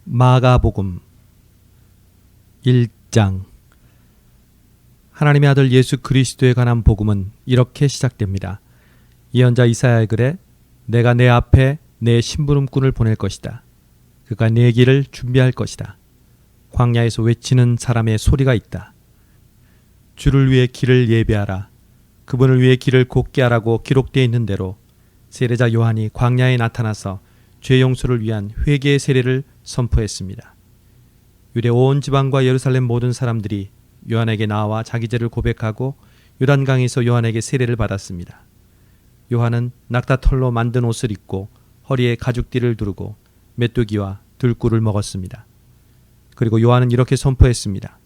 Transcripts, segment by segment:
마가복음 1장. 하나님의 아들 예수 그리스도에 관한 복음은 이렇게 시작됩니다. 예언자 이사야의 글에 내가 내 앞에 내 심부름꾼을 보낼 것이다. 그가 내 길을 준비할 것이다. 광야에서 외치는 사람의 소리가 있다. 주를 위해 길을 예비하라. 그분을 위해 길을 곧게 하라고 기록되어 있는 대로 세례자 요한이 광야에 나타나서 죄 용서를 위한 회개의 세례를 선포했습니다. 유대 온 지방과 예루살렘 모든 사람들이 요한에게 나와 자기 죄를 고백하고 요단강에서 요한에게 세례를 받았습니다. 요한은 낙타털로 만든 옷을 입고 허리에 가죽띠를 두르고 메뚜기와 들꿀을 먹었습니다. 그리고 요한은 이렇게 선포했습니다.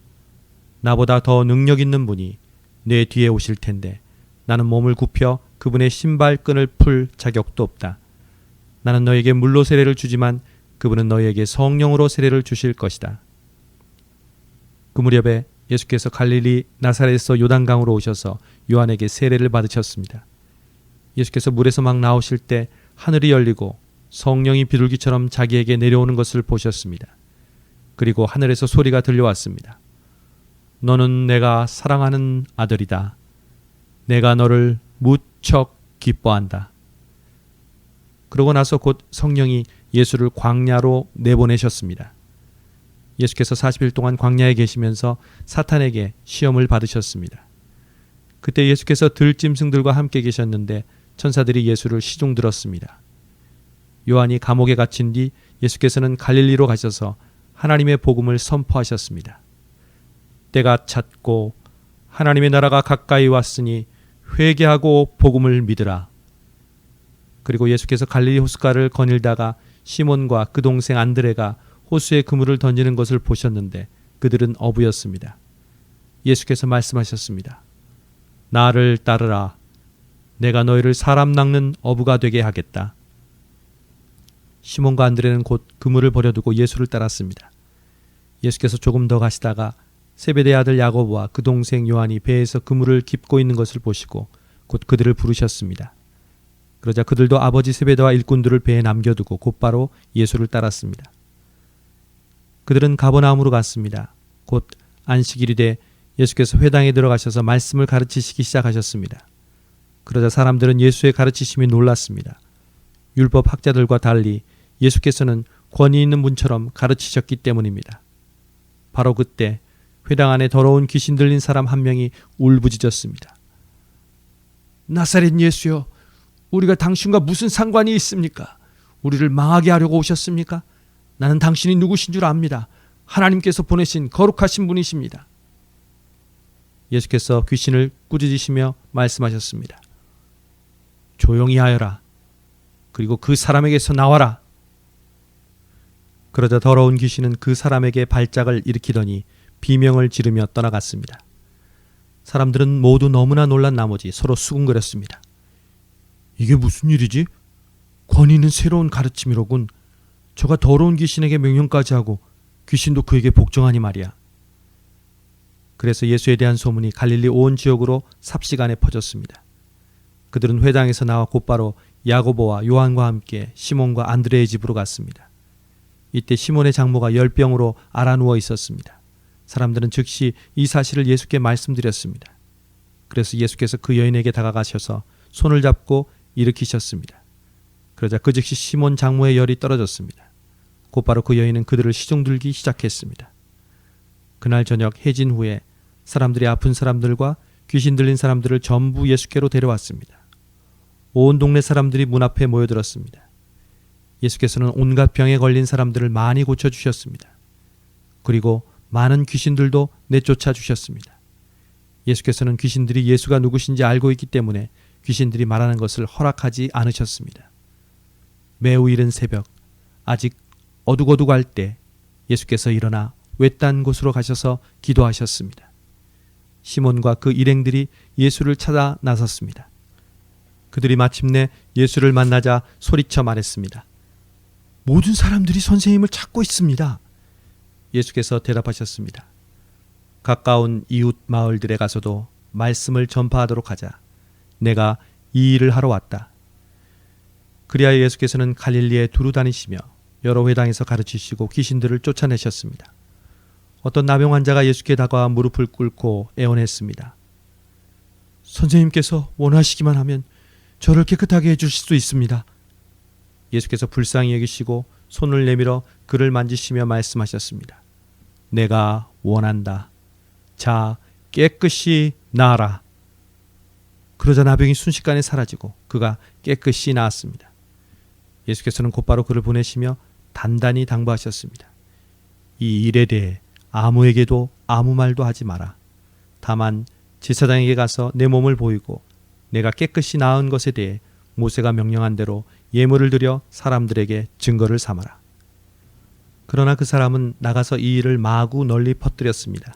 나보다 더 능력 있는 분이 내 뒤에 오실 텐데 나는 몸을 굽혀 그분의 신발끈을 풀 자격도 없다. 나는 너에게 물로 세례를 주지만 그분은 너희에게 성령으로 세례를 주실 것이다. 그 무렵에 예수께서 갈릴리 나사렛에서 요단강으로 오셔서 요한에게 세례를 받으셨습니다. 예수께서 물에서 막 나오실 때 하늘이 열리고 성령이 비둘기처럼 자기에게 내려오는 것을 보셨습니다. 그리고 하늘에서 소리가 들려왔습니다. 너는 내가 사랑하는 아들이다. 내가 너를 무척 기뻐한다. 그러고 나서 곧 성령이 예수를 광야로 내보내셨습니다. 예수께서 40일 동안 광야에 계시면서 사탄에게 시험을 받으셨습니다. 그때 예수께서 들짐승들과 함께 계셨는데 천사들이 예수를 시중들었습니다. 요한이 감옥에 갇힌 뒤 예수께서는 갈릴리로 가셔서 하나님의 복음을 선포하셨습니다. 때가 찼고 하나님의 나라가 가까이 왔으니 회개하고 복음을 믿으라. 그리고 예수께서 갈릴리 호숫가를 거닐다가 시몬과 그 동생 안드레가 호수에 그물을 던지는 것을 보셨는데 그들은 어부였습니다. 예수께서 말씀하셨습니다. 나를 따르라. 내가 너희를 사람 낚는 어부가 되게 하겠다. 시몬과 안드레는 곧 그물을 버려두고 예수를 따랐습니다. 예수께서 조금 더 가시다가 세베대의 아들 야고보와 그 동생 요한이 배에서 그물을 깁고 있는 것을 보시고 곧 그들을 부르셨습니다. 그러자 그들도 아버지 세베대와 일꾼들을 배에 남겨두고 곧바로 예수를 따랐습니다. 그들은 가버나움으로 갔습니다. 곧 안식일이 돼 예수께서 회당에 들어가셔서 말씀을 가르치시기 시작하셨습니다. 그러자 사람들은 예수의 가르치심이 놀랐습니다. 율법 학자들과 달리 예수께서는 권위 있는 분처럼 가르치셨기 때문입니다. 바로 그때 회당 안에 더러운 귀신 들린 사람 한 명이 울부짖었습니다. 나사렛 예수여, 우리가 당신과 무슨 상관이 있습니까? 우리를 망하게 하려고 오셨습니까? 나는 당신이 누구신 줄 압니다. 하나님께서 보내신 거룩하신 분이십니다. 예수께서 귀신을 꾸짖으시며 말씀하셨습니다. 조용히 하여라. 그리고 그 사람에게서 나와라. 그러자 더러운 귀신은 그 사람에게 발작을 일으키더니 비명을 지르며 떠나갔습니다. 사람들은 모두 너무나 놀란 나머지 서로 수군거렸습니다. 이게 무슨 일이지? 권위 있는 새로운 가르침이로군. 저가 더러운 귀신에게 명령까지 하고 귀신도 그에게 복종하니 말이야. 그래서 예수에 대한 소문이 갈릴리 온 지역으로 삽시간에 퍼졌습니다. 그들은 회당에서 나와 곧바로 야고보와 요한과 함께 시몬과 안드레의 집으로 갔습니다. 이때 시몬의 장모가 열병으로 앓아누워 있었습니다. 사람들은 즉시 이 사실을 예수께 말씀드렸습니다. 그래서 예수께서 그 여인에게 다가가셔서 손을 잡고 일으키셨습니다. 그러자 그 즉시 시몬 장모의 열이 떨어졌습니다. 곧바로 그 여인은 그들을 시중들기 시작했습니다. 그날 저녁 해진 후에 사람들이 아픈 사람들과 귀신 들린 사람들을 전부 예수께로 데려왔습니다. 온 동네 사람들이 문 앞에 모여들었습니다. 예수께서는 온갖 병에 걸린 사람들을 많이 고쳐주셨습니다. 그리고 많은 귀신들도 내쫓아 주셨습니다. 예수께서는 귀신들이 예수가 누구신지 알고 있기 때문에 귀신들이 말하는 것을 허락하지 않으셨습니다. 매우 이른 새벽, 아직 어둑어둑할 때 예수께서 일어나 외딴 곳으로 가셔서 기도하셨습니다. 시몬과 그 일행들이 예수를 찾아 나섰습니다. 그들이 마침내 예수를 만나자 소리쳐 말했습니다. 모든 사람들이 선생님을 찾고 있습니다. 예수께서 대답하셨습니다. 가까운 이웃 마을들에 가서도 말씀을 전파하도록 하자. 내가 이 일을 하러 왔다. 그리하여 예수께서는 갈릴리에 두루 다니시며 여러 회당에서 가르치시고 귀신들을 쫓아내셨습니다. 어떤 나병 환자가 예수께 다가와 무릎을 꿇고 애원했습니다. 선생님께서 원하시기만 하면 저를 깨끗하게 해주실 수 있습니다. 예수께서 불쌍히 여기시고 손을 내밀어 그를 만지시며 말씀하셨습니다. 내가 원한다. 자, 깨끗이 나아라. 그러자 나병이 순식간에 사라지고 그가 깨끗이 나았습니다. 예수께서는 곧바로 그를 보내시며 단단히 당부하셨습니다. 이 일에 대해 아무에게도 아무 말도 하지 마라. 다만 제사장에게 가서 내 몸을 보이고 내가 깨끗이 나은 것에 대해 모세가 명령한 대로 예물을 드려 사람들에게 증거를 삼아라. 그러나 그 사람은 나가서 이 일을 마구 널리 퍼뜨렸습니다.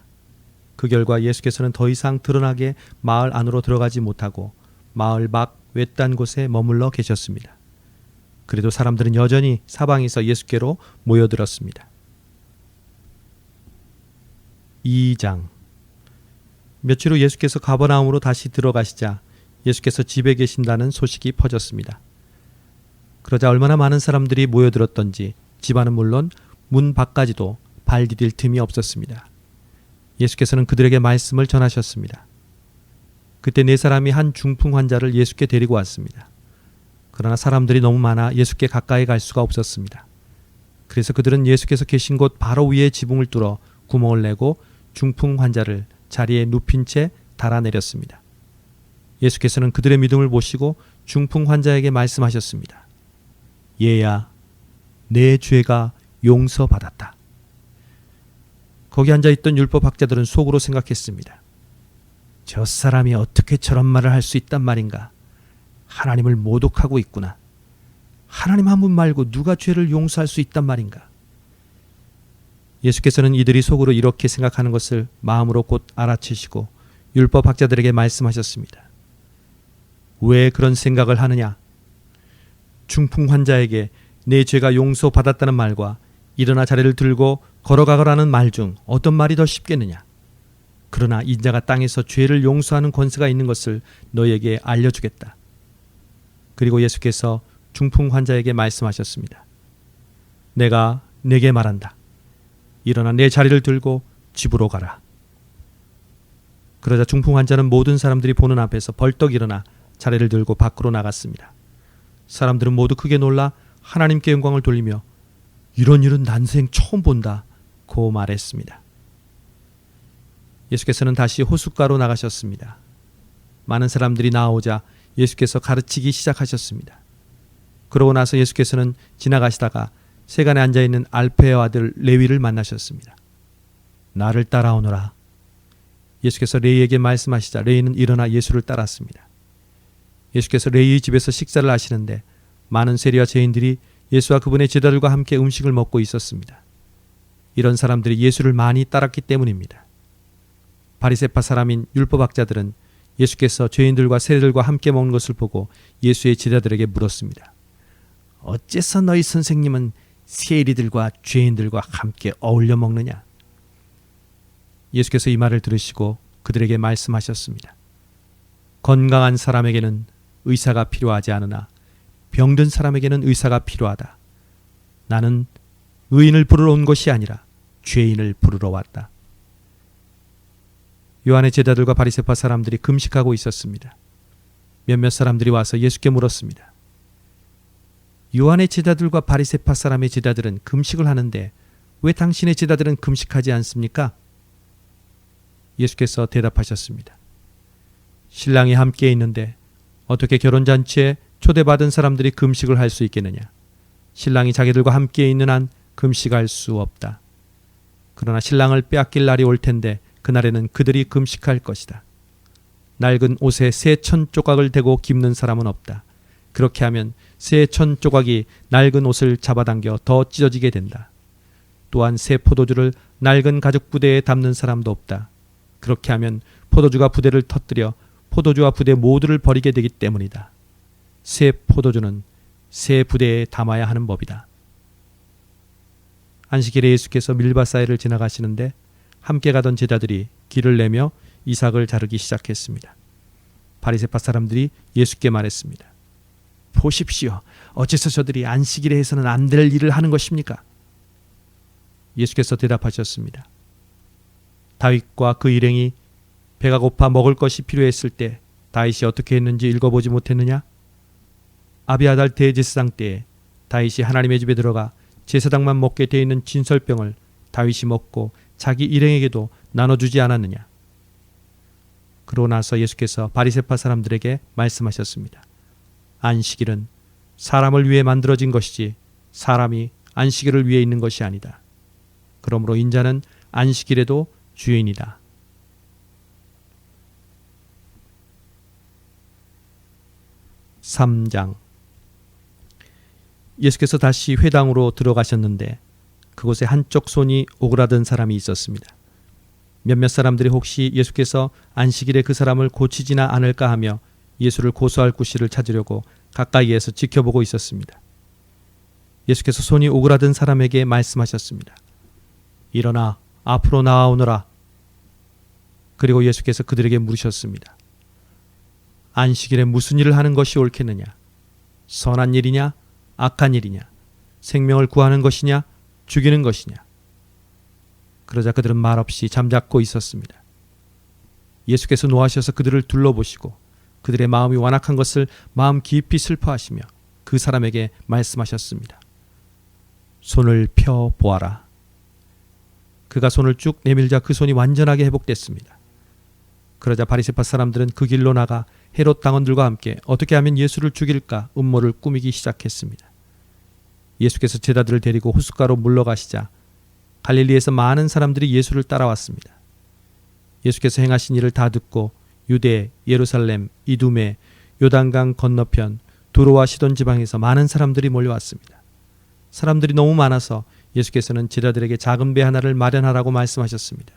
그 결과 예수께서는 더 이상 드러나게 마을 안으로 들어가지 못하고 마을 밖 외딴 곳에 머물러 계셨습니다. 그래도 사람들은 여전히 사방에서 예수께로 모여들었습니다. 2장. 며칠 후 예수께서 가버나움으로 다시 들어가시자 예수께서 집에 계신다는 소식이 퍼졌습니다. 그러자 얼마나 많은 사람들이 모여들었던지 집안은 물론 문 밖까지도 발 디딜 틈이 없었습니다. 예수께서는 그들에게 말씀을 전하셨습니다. 그때 네 사람이 한 중풍 환자를 예수께 데리고 왔습니다. 그러나 사람들이 너무 많아 예수께 가까이 갈 수가 없었습니다. 그래서 그들은 예수께서 계신 곳 바로 위에 지붕을 뚫어 구멍을 내고 중풍 환자를 자리에 눕힌 채 달아내렸습니다. 예수께서는 그들의 믿음을 보시고 중풍 환자에게 말씀하셨습니다. 얘야, 내 죄가 용서받았다. 거기 앉아있던 율법학자들은 속으로 생각했습니다. 저 사람이 어떻게 저런 말을 할 수 있단 말인가? 하나님을 모독하고 있구나. 하나님 한 분 말고 누가 죄를 용서할 수 있단 말인가? 예수께서는 이들이 속으로 이렇게 생각하는 것을 마음으로 곧 알아채시고 율법학자들에게 말씀하셨습니다. 왜 그런 생각을 하느냐? 중풍 환자에게 내 죄가 용서받았다는 말과 일어나 자리를 들고 걸어가거라는 말 중 어떤 말이 더 쉽겠느냐? 그러나 인자가 땅에서 죄를 용서하는 권세가 있는 것을 너희에게 알려주겠다. 그리고 예수께서 중풍 환자에게 말씀하셨습니다. 내가 네게 말한다. 일어나 내 자리를 들고 집으로 가라. 그러자 중풍 환자는 모든 사람들이 보는 앞에서 벌떡 일어나 자리를 들고 밖으로 나갔습니다. 사람들은 모두 크게 놀라 하나님께 영광을 돌리며 이런 일은 난생 처음 본다 고 말했습니다. 예수께서는 다시 호숫가로 나가셨습니다. 많은 사람들이 나오자 예수께서 가르치기 시작하셨습니다. 그러고 나서 예수께서는 지나가시다가 세간에 앉아있는 알페의 아들 레위를 만나셨습니다. 나를 따라오너라. 예수께서 레위에게 말씀하시자 레위는 일어나 예수를 따랐습니다. 예수께서 레위의 집에서 식사를 하시는데 많은 세리와 죄인들이 예수와 그분의 제자들과 함께 음식을 먹고 있었습니다. 이런 사람들이 예수를 많이 따랐기 때문입니다. 바리새파 사람인 율법학자들은 예수께서 죄인들과 세리들과 함께 먹는 것을 보고 예수의 제자들에게 물었습니다. 어째서 너희 선생님은 세리들과 죄인들과 함께 어울려 먹느냐? 예수께서 이 말을 들으시고 그들에게 말씀하셨습니다. 건강한 사람에게는 의사가 필요하지 않으나 병든 사람에게는 의사가 필요하다. 나는 의인을 부르러 온 것이 아니라 죄인을 부르러 왔다. 요한의 제자들과 바리새파 사람들이 금식하고 있었습니다. 몇몇 사람들이 와서 예수께 물었습니다. 요한의 제자들과 바리새파 사람의 제자들은 금식을 하는데 왜 당신의 제자들은 금식하지 않습니까? 예수께서 대답하셨습니다. 신랑이 함께 있는데 어떻게 결혼잔치에 초대받은 사람들이 금식을 할 수 있겠느냐? 신랑이 자기들과 함께 있는 한 금식할 수 없다. 그러나 신랑을 빼앗길 날이 올 텐데 그날에는 그들이 금식할 것이다. 낡은 옷에 새 천 조각을 대고 깁는 사람은 없다. 그렇게 하면 새 천 조각이 낡은 옷을 잡아당겨 더 찢어지게 된다. 또한 새 포도주를 낡은 가죽 부대에 담는 사람도 없다. 그렇게 하면 포도주가 부대를 터뜨려 포도주와 부대 모두를 버리게 되기 때문이다. 새 포도주는 새 부대에 담아야 하는 법이다. 안식일에 예수께서 밀밭 사이를 지나가시는데 함께 가던 제자들이 길을 내며 이삭을 자르기 시작했습니다. 바리새파 사람들이 예수께 말했습니다. 보십시오. 어째서 저들이 안식일에 해서는 안 될 일을 하는 것입니까? 예수께서 대답하셨습니다. 다윗과 그 일행이 배가 고파 먹을 것이 필요했을 때 다윗이 어떻게 했는지 읽어보지 못했느냐? 아비아달 대제사장 때에 다윗이 하나님의 집에 들어가 제사장만 먹게 돼 있는 진설병을 다윗이 먹고 자기 일행에게도 나눠주지 않았느냐? 그러고 나서 예수께서 바리새파 사람들에게 말씀하셨습니다. 안식일은 사람을 위해 만들어진 것이지 사람이 안식일을 위해 있는 것이 아니다. 그러므로 인자는 안식일에도 주인이다. 3장. 예수께서 다시 회당으로 들어가셨는데 그곳에 한쪽 손이 오그라든 사람이 있었습니다. 몇몇 사람들이 혹시 예수께서 안식일에 그 사람을 고치지나 않을까 하며 예수를 고소할 구실을 찾으려고 가까이에서 지켜보고 있었습니다. 예수께서 손이 오그라든 사람에게 말씀하셨습니다. 일어나 앞으로 나아오너라. 그리고 예수께서 그들에게 물으셨습니다. 안식일에 무슨 일을 하는 것이 옳겠느냐? 선한 일이냐? 악한 일이냐? 생명을 구하는 것이냐? 죽이는 것이냐? 그러자 그들은 말없이 잠자코 있었습니다. 예수께서 노하셔서 그들을 둘러보시고 그들의 마음이 완악한 것을 마음 깊이 슬퍼하시며 그 사람에게 말씀하셨습니다. 손을 펴 보아라. 그가 손을 쭉 내밀자 그 손이 완전하게 회복됐습니다. 그러자 바리새파 사람들은 그 길로 나가 헤롯 당원들과 함께 어떻게 하면 예수를 죽일까 음모를 꾸미기 시작했습니다. 예수께서 제자들을 데리고 호숫가로 물러가시자 갈릴리에서 많은 사람들이 예수를 따라왔습니다. 예수께서 행하신 일을 다 듣고 유대, 예루살렘, 이두메, 요단강 건너편, 두로와 시돈 지방에서 많은 사람들이 몰려왔습니다. 사람들이 너무 많아서 예수께서는 제자들에게 작은 배 하나를 마련하라고 말씀하셨습니다.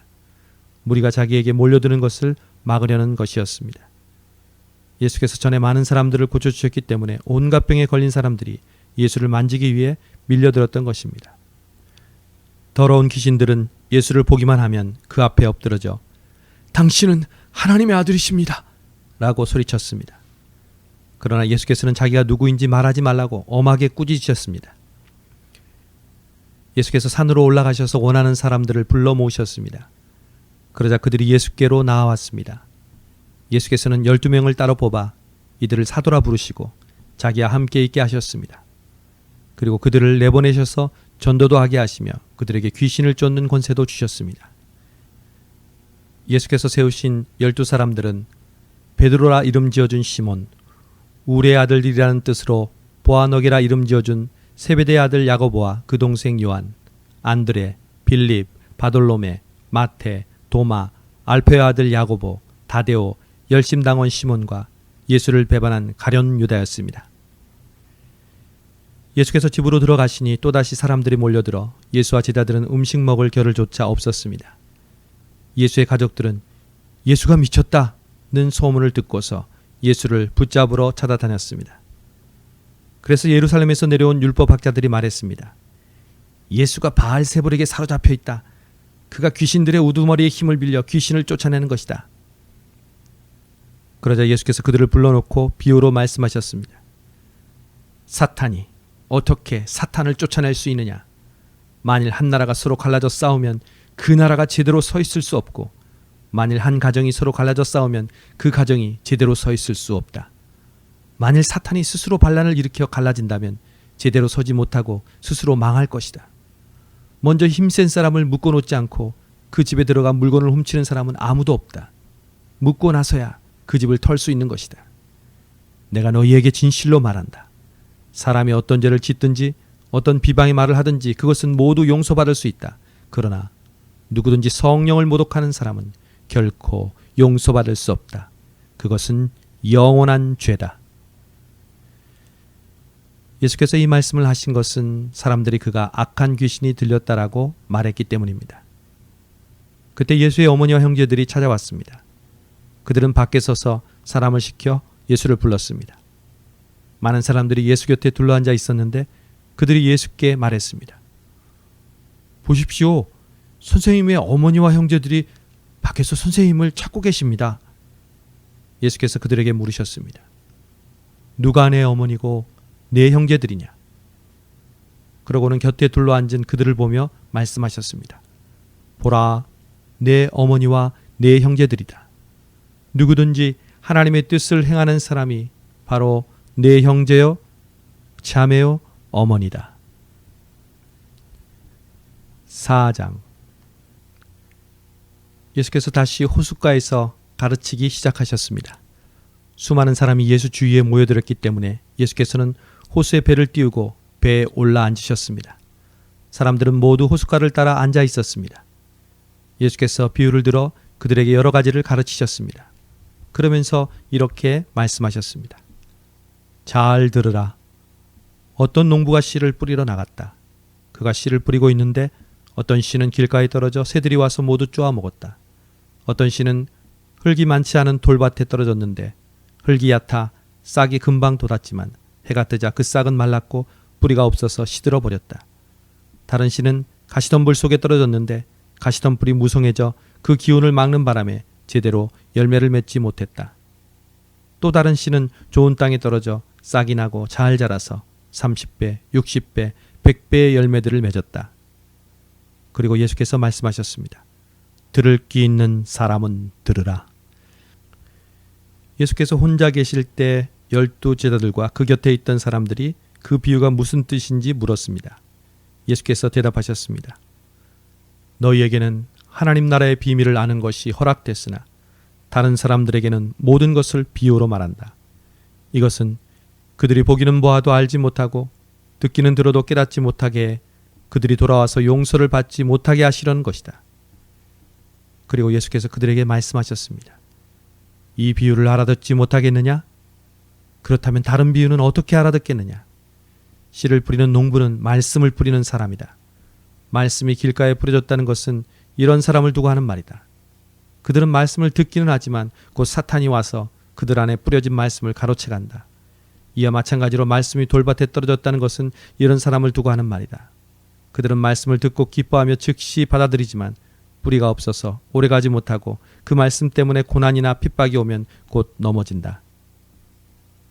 무리가 자기에게 몰려드는 것을 막으려는 것이었습니다. 예수께서 전에 많은 사람들을 고쳐주셨기 때문에 온갖 병에 걸린 사람들이 예수를 만지기 위해 밀려들었던 것입니다. 더러운 귀신들은 예수를 보기만 하면 그 앞에 엎드러져 당신은 하나님의 아들이십니다 라고 소리쳤습니다. 그러나 예수께서는 자기가 누구인지 말하지 말라고 엄하게 꾸짖으셨습니다. 예수께서 산으로 올라가셔서 원하는 사람들을 불러 모으셨습니다. 그러자 그들이 예수께로 나아왔습니다. 예수께서는 12명을 따로 뽑아 이들을 사도라 부르시고 자기와 함께 있게 하셨습니다. 그리고 그들을 내보내셔서 전도도 하게 하시며 그들에게 귀신을 쫓는 권세도 주셨습니다. 예수께서 세우신 12사람들은 베드로라 이름 지어준 시몬, 우레의 아들이라는 뜻으로 보아너게라 이름 지어준 세베대의 아들 야고보와 그 동생 요한, 안드레, 빌립, 바돌로메, 마테, 도마, 알페의 아들 야고보, 다데오, 열심당원 시몬과 예수를 배반한 가룟 유다였습니다. 예수께서 집으로 들어가시니 또다시 사람들이 몰려들어 예수와 제자들은 음식 먹을 겨를조차 없었습니다. 예수의 가족들은 예수가 미쳤다는 소문을 듣고서 예수를 붙잡으러 찾아다녔습니다. 그래서 예루살렘에서 내려온 율법학자들이 말했습니다. 예수가 바알세불에게 사로잡혀 있다. 그가 귀신들의 우두머리의 힘을 빌려 귀신을 쫓아내는 것이다. 그러자 예수께서 그들을 불러놓고 비유로 말씀하셨습니다. 사탄이 어떻게 사탄을 쫓아낼 수 있느냐? 만일 한 나라가 서로 갈라져 싸우면 그 나라가 제대로 서 있을 수 없고 만일 한 가정이 서로 갈라져 싸우면 그 가정이 제대로 서 있을 수 없다. 만일 사탄이 스스로 반란을 일으켜 갈라진다면 제대로 서지 못하고 스스로 망할 것이다. 먼저 힘센 사람을 묶어놓지 않고 그 집에 들어가 물건을 훔치는 사람은 아무도 없다. 묶고 나서야 그 집을 털 수 있는 것이다. 내가 너희에게 진실로 말한다. 사람이 어떤 죄를 짓든지 어떤 비방의 말을 하든지 그것은 모두 용서받을 수 있다. 그러나 누구든지 성령을 모독하는 사람은 결코 용서받을 수 없다. 그것은 영원한 죄다. 예수께서 이 말씀을 하신 것은 사람들이 그가 악한 귀신이 들렸다라고 말했기 때문입니다. 그때 예수의 어머니와 형제들이 찾아왔습니다. 그들은 밖에 서서 사람을 시켜 예수를 불렀습니다. 많은 사람들이 예수 곁에 둘러앉아 있었는데 그들이 예수께 말했습니다. 보십시오. 선생님의 어머니와 형제들이 밖에서 선생님을 찾고 계십니다. 예수께서 그들에게 물으셨습니다. 누가 내 어머니고 네 형제들이냐? 그러고는 곁에 둘러앉은 그들을 보며 말씀하셨습니다. 보라, 내 어머니와 내 형제들이다. 누구든지 하나님의 뜻을 행하는 사람이 바로 내 형제요, 자매요, 어머니다. 4장. 예수께서 다시 호숫가에서 가르치기 시작하셨습니다. 수많은 사람이 예수 주위에 모여들었기 때문에 예수께서는 호수에 배를 띄우고 배에 올라 앉으셨습니다. 사람들은 모두 호숫가를 따라 앉아 있었습니다. 예수께서 비유를 들어 그들에게 여러 가지를 가르치셨습니다. 그러면서 이렇게 말씀하셨습니다. 잘 들으라. 어떤 농부가 씨를 뿌리러 나갔다. 그가 씨를 뿌리고 있는데 어떤 씨는 길가에 떨어져 새들이 와서 모두 쪼아 먹었다. 어떤 씨는 흙이 많지 않은 돌밭에 떨어졌는데 흙이 얕아 싹이 금방 돋았지만 해가 뜨자 그 싹은 말랐고 뿌리가 없어서 시들어 버렸다. 다른 씨는 가시덤불 속에 떨어졌는데 가시덤불이 무성해져 그 기운을 막는 바람에 제대로 열매를 맺지 못했다. 또 다른 씨는 좋은 땅에 떨어져 싹이 나고 잘 자라서 30배, 60배, 100배의 열매들을 맺었다. 그리고 예수께서 말씀하셨습니다. 들을 귀 있는 사람은 들으라. 예수께서 혼자 계실 때 12제자들과 그 곁에 있던 사람들이 그 비유가 무슨 뜻인지 물었습니다. 예수께서 대답하셨습니다. 너희에게는 하나님 나라의 비밀을 아는 것이 허락됐으나 다른 사람들에게는 모든 것을 비유로 말한다. 이것은 그들이 보기는 보아도 알지 못하고 듣기는 들어도 깨닫지 못하게 해 그들이 돌아와서 용서를 받지 못하게 하시려는 것이다. 그리고 예수께서 그들에게 말씀하셨습니다. 이 비유를 알아듣지 못하겠느냐? 그렇다면 다른 비유는 어떻게 알아듣겠느냐? 씨를 뿌리는 농부는 말씀을 뿌리는 사람이다. 말씀이 길가에 뿌려졌다는 것은 이런 사람을 두고 하는 말이다. 그들은 말씀을 듣기는 하지만 곧 사탄이 와서 그들 안에 뿌려진 말씀을 가로채간다. 이와 마찬가지로 말씀이 돌밭에 떨어졌다는 것은 이런 사람을 두고 하는 말이다. 그들은 말씀을 듣고 기뻐하며 즉시 받아들이지만 뿌리가 없어서 오래가지 못하고 그 말씀 때문에 고난이나 핍박이 오면 곧 넘어진다.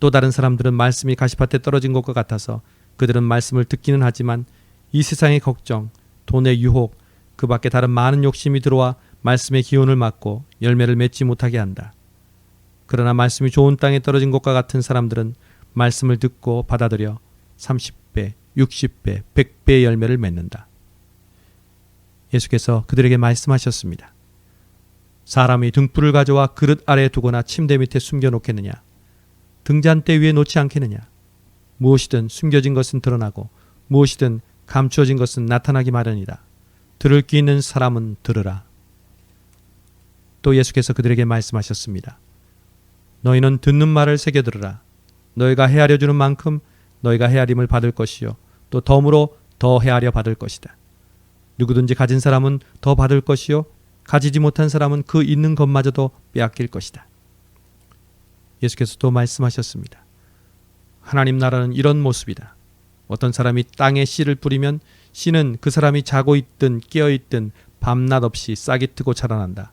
또 다른 사람들은 말씀이 가시밭에 떨어진 것과 같아서 그들은 말씀을 듣기는 하지만 이 세상의 걱정, 돈의 유혹, 그 밖에 다른 많은 욕심이 들어와 말씀의 기운을 막고 열매를 맺지 못하게 한다. 그러나 말씀이 좋은 땅에 떨어진 것과 같은 사람들은 말씀을 듣고 받아들여 30배, 60배, 100배의 열매를 맺는다. 예수께서 그들에게 말씀하셨습니다. 사람이 등불을 가져와 그릇 아래에 두거나 침대 밑에 숨겨놓겠느냐? 등잔대 위에 놓지 않겠느냐? 무엇이든 숨겨진 것은 드러나고 무엇이든 감추어진 것은 나타나기 마련이다. 들을 귀 있는 사람은 들으라. 또 예수께서 그들에게 말씀하셨습니다. 너희는 듣는 말을 새겨 들으라. 너희가 헤아려 주는 만큼 너희가 헤아림을 받을 것이요 또 덤으로 더 헤아려 받을 것이다. 누구든지 가진 사람은 더 받을 것이요 가지지 못한 사람은 그 있는 것마저도 빼앗길 것이다. 예수께서 또 말씀하셨습니다. 하나님 나라는 이런 모습이다. 어떤 사람이 땅에 씨를 뿌리면 씨는 그 사람이 자고 있든 깨어 있든 밤낮 없이 싹이 트고 자라난다.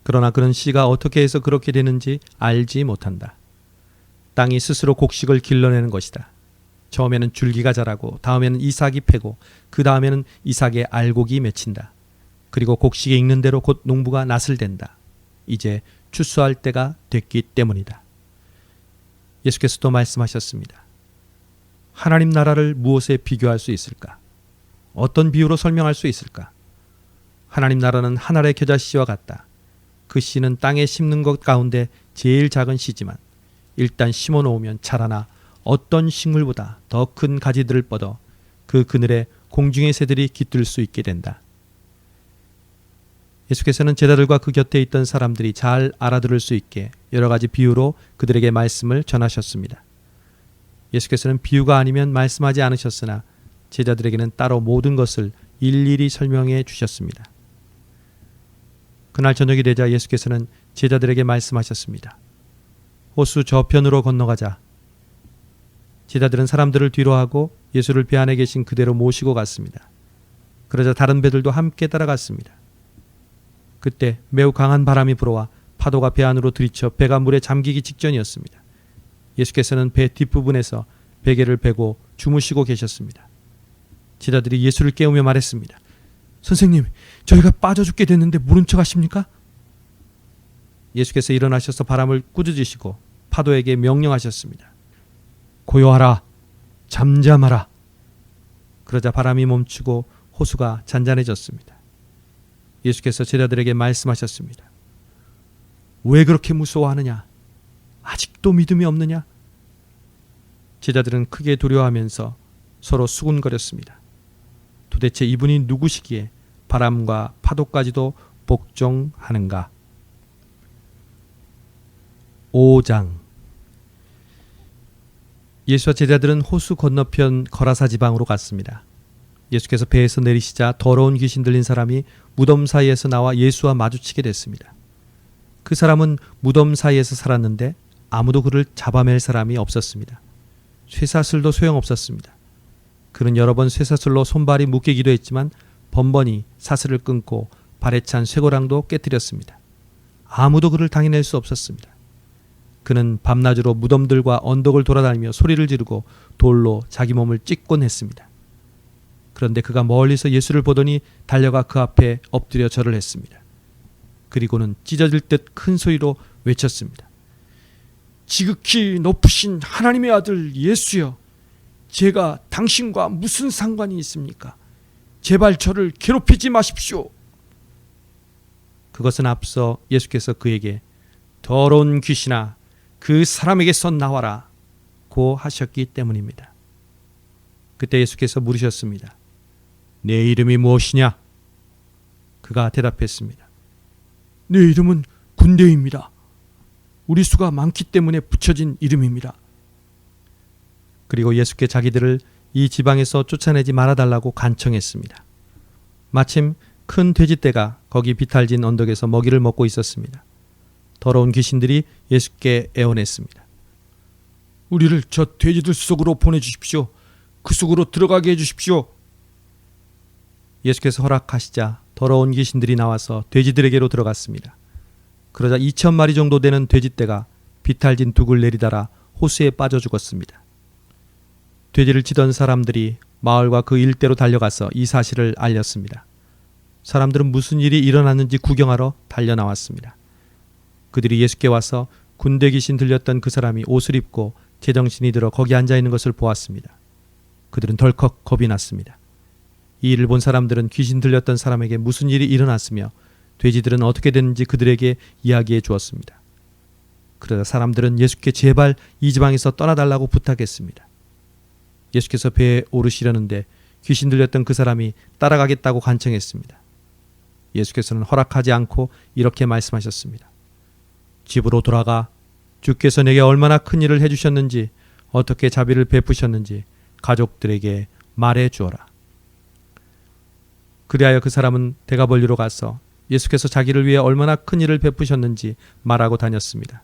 그러나 그런 씨가 어떻게 해서 그렇게 되는지 알지 못한다. 땅이 스스로 곡식을 길러내는 것이다. 처음에는 줄기가 자라고 다음에는 이삭이 패고 그 다음에는 이삭의 알곡이 맺힌다. 그리고 곡식이 익는 대로 곧 농부가 낫을 댄다. 이제 추수할 때가 됐기 때문이다. 예수께서 또 말씀하셨습니다. 하나님 나라를 무엇에 비교할 수 있을까? 어떤 비유로 설명할 수 있을까? 하나님 나라는 한 알의 겨자씨와 같다. 그 씨는 땅에 심는 것 가운데 제일 작은 씨지만 일단 심어놓으면 자라나 어떤 식물보다 더 큰 가지들을 뻗어 그 그늘에 공중의 새들이 깃들 수 있게 된다. 예수께서는 제자들과 그 곁에 있던 사람들이 잘 알아들을 수 있게 여러 가지 비유로 그들에게 말씀을 전하셨습니다. 예수께서는 비유가 아니면 말씀하지 않으셨으나 제자들에게는 따로 모든 것을 일일이 설명해 주셨습니다. 그날 저녁이 되자 예수께서는 제자들에게 말씀하셨습니다. 호수 저편으로 건너가자. 제자들은 사람들을 뒤로하고 예수를 배 안에 계신 그대로 모시고 갔습니다. 그러자 다른 배들도 함께 따라갔습니다. 그때 매우 강한 바람이 불어와 파도가 배 안으로 들이쳐 배가 물에 잠기기 직전이었습니다. 예수께서는 배 뒷부분에서 베개를 베고 주무시고 계셨습니다. 제자들이 예수를 깨우며 말했습니다. 선생님, 저희가 빠져 죽게 됐는데 모른 척 하십니까? 예수께서 일어나셔서 바람을 꾸짖으시고 파도에게 명령하셨습니다. 고요하라, 잠잠하라. 그러자 바람이 멈추고 호수가 잔잔해졌습니다. 예수께서 제자들에게 말씀하셨습니다. 왜 그렇게 무서워하느냐? 아직도 믿음이 없느냐? 제자들은 크게 두려워하면서 서로 수군거렸습니다. 도대체 이분이 누구시기에 바람과 파도까지도 복종하는가? 5장. 예수와 제자들은 호수 건너편 거라사 지방으로 갔습니다. 예수께서 배에서 내리시자 더러운 귀신 들린 사람이 무덤 사이에서 나와 예수와 마주치게 됐습니다. 그 사람은 무덤 사이에서 살았는데 아무도 그를 잡아맬 사람이 없었습니다. 쇠사슬도 소용없었습니다. 그는 여러 번 쇠사슬로 손발이 묶이기도 했지만 번번이 사슬을 끊고 발에 찬 쇠고랑도 깨뜨렸습니다. 아무도 그를 당해낼 수 없었습니다. 그는 밤낮으로 무덤들과 언덕을 돌아다니며 소리를 지르고 돌로 자기 몸을 찢곤 했습니다. 그런데 그가 멀리서 예수를 보더니 달려가 그 앞에 엎드려 절을 했습니다. 그리고는 찢어질 듯 큰 소리로 외쳤습니다. 지극히 높으신 하나님의 아들 예수여, 제가 당신과 무슨 상관이 있습니까? 제발 저를 괴롭히지 마십시오. 그것은 앞서 예수께서 그에게 더러운 귀신아, 그 사람에게서 나와라 고 하셨기 때문입니다. 그때 예수께서 물으셨습니다. 내 이름이 무엇이냐? 그가 대답했습니다. 내 이름은 군대입니다. 우리 수가 많기 때문에 붙여진 이름입니다. 그리고 예수께 자기들을 이 지방에서 쫓아내지 말아달라고 간청했습니다. 마침 큰 돼지떼가 거기 비탈진 언덕에서 먹이를 먹고 있었습니다. 더러운 귀신들이 예수께 애원했습니다. 우리를 저 돼지들 속으로 보내주십시오. 그 속으로 들어가게 해주십시오. 예수께서 허락하시자 더러운 귀신들이 나와서 돼지들에게로 들어갔습니다. 그러자 2,000마리 정도 되는 돼지떼가 비탈진 둑을 내리달아 호수에 빠져 죽었습니다. 돼지를 치던 사람들이 마을과 그 일대로 달려가서 이 사실을 알렸습니다. 사람들은 무슨 일이 일어났는지 구경하러 달려나왔습니다. 그들이 예수께 와서 군대 귀신 들렸던 그 사람이 옷을 입고 제정신이 들어 거기 앉아있는 것을 보았습니다. 그들은 덜컥 겁이 났습니다. 이 일을 본 사람들은 귀신 들렸던 사람에게 무슨 일이 일어났으며 돼지들은 어떻게 됐는지 그들에게 이야기해 주었습니다. 그러자 사람들은 예수께 제발 이 지방에서 떠나달라고 부탁했습니다. 예수께서 배에 오르시려는데 귀신 들렸던 그 사람이 따라가겠다고 간청했습니다. 예수께서는 허락하지 않고 이렇게 말씀하셨습니다. 집으로 돌아가 주께서 내게 얼마나 큰 일을 해주셨는지, 어떻게 자비를 베푸셨는지 가족들에게 말해 주어라. 그리하여 그 사람은 대가벌리로 가서 예수께서 자기를 위해 얼마나 큰 일을 베푸셨는지 말하고 다녔습니다.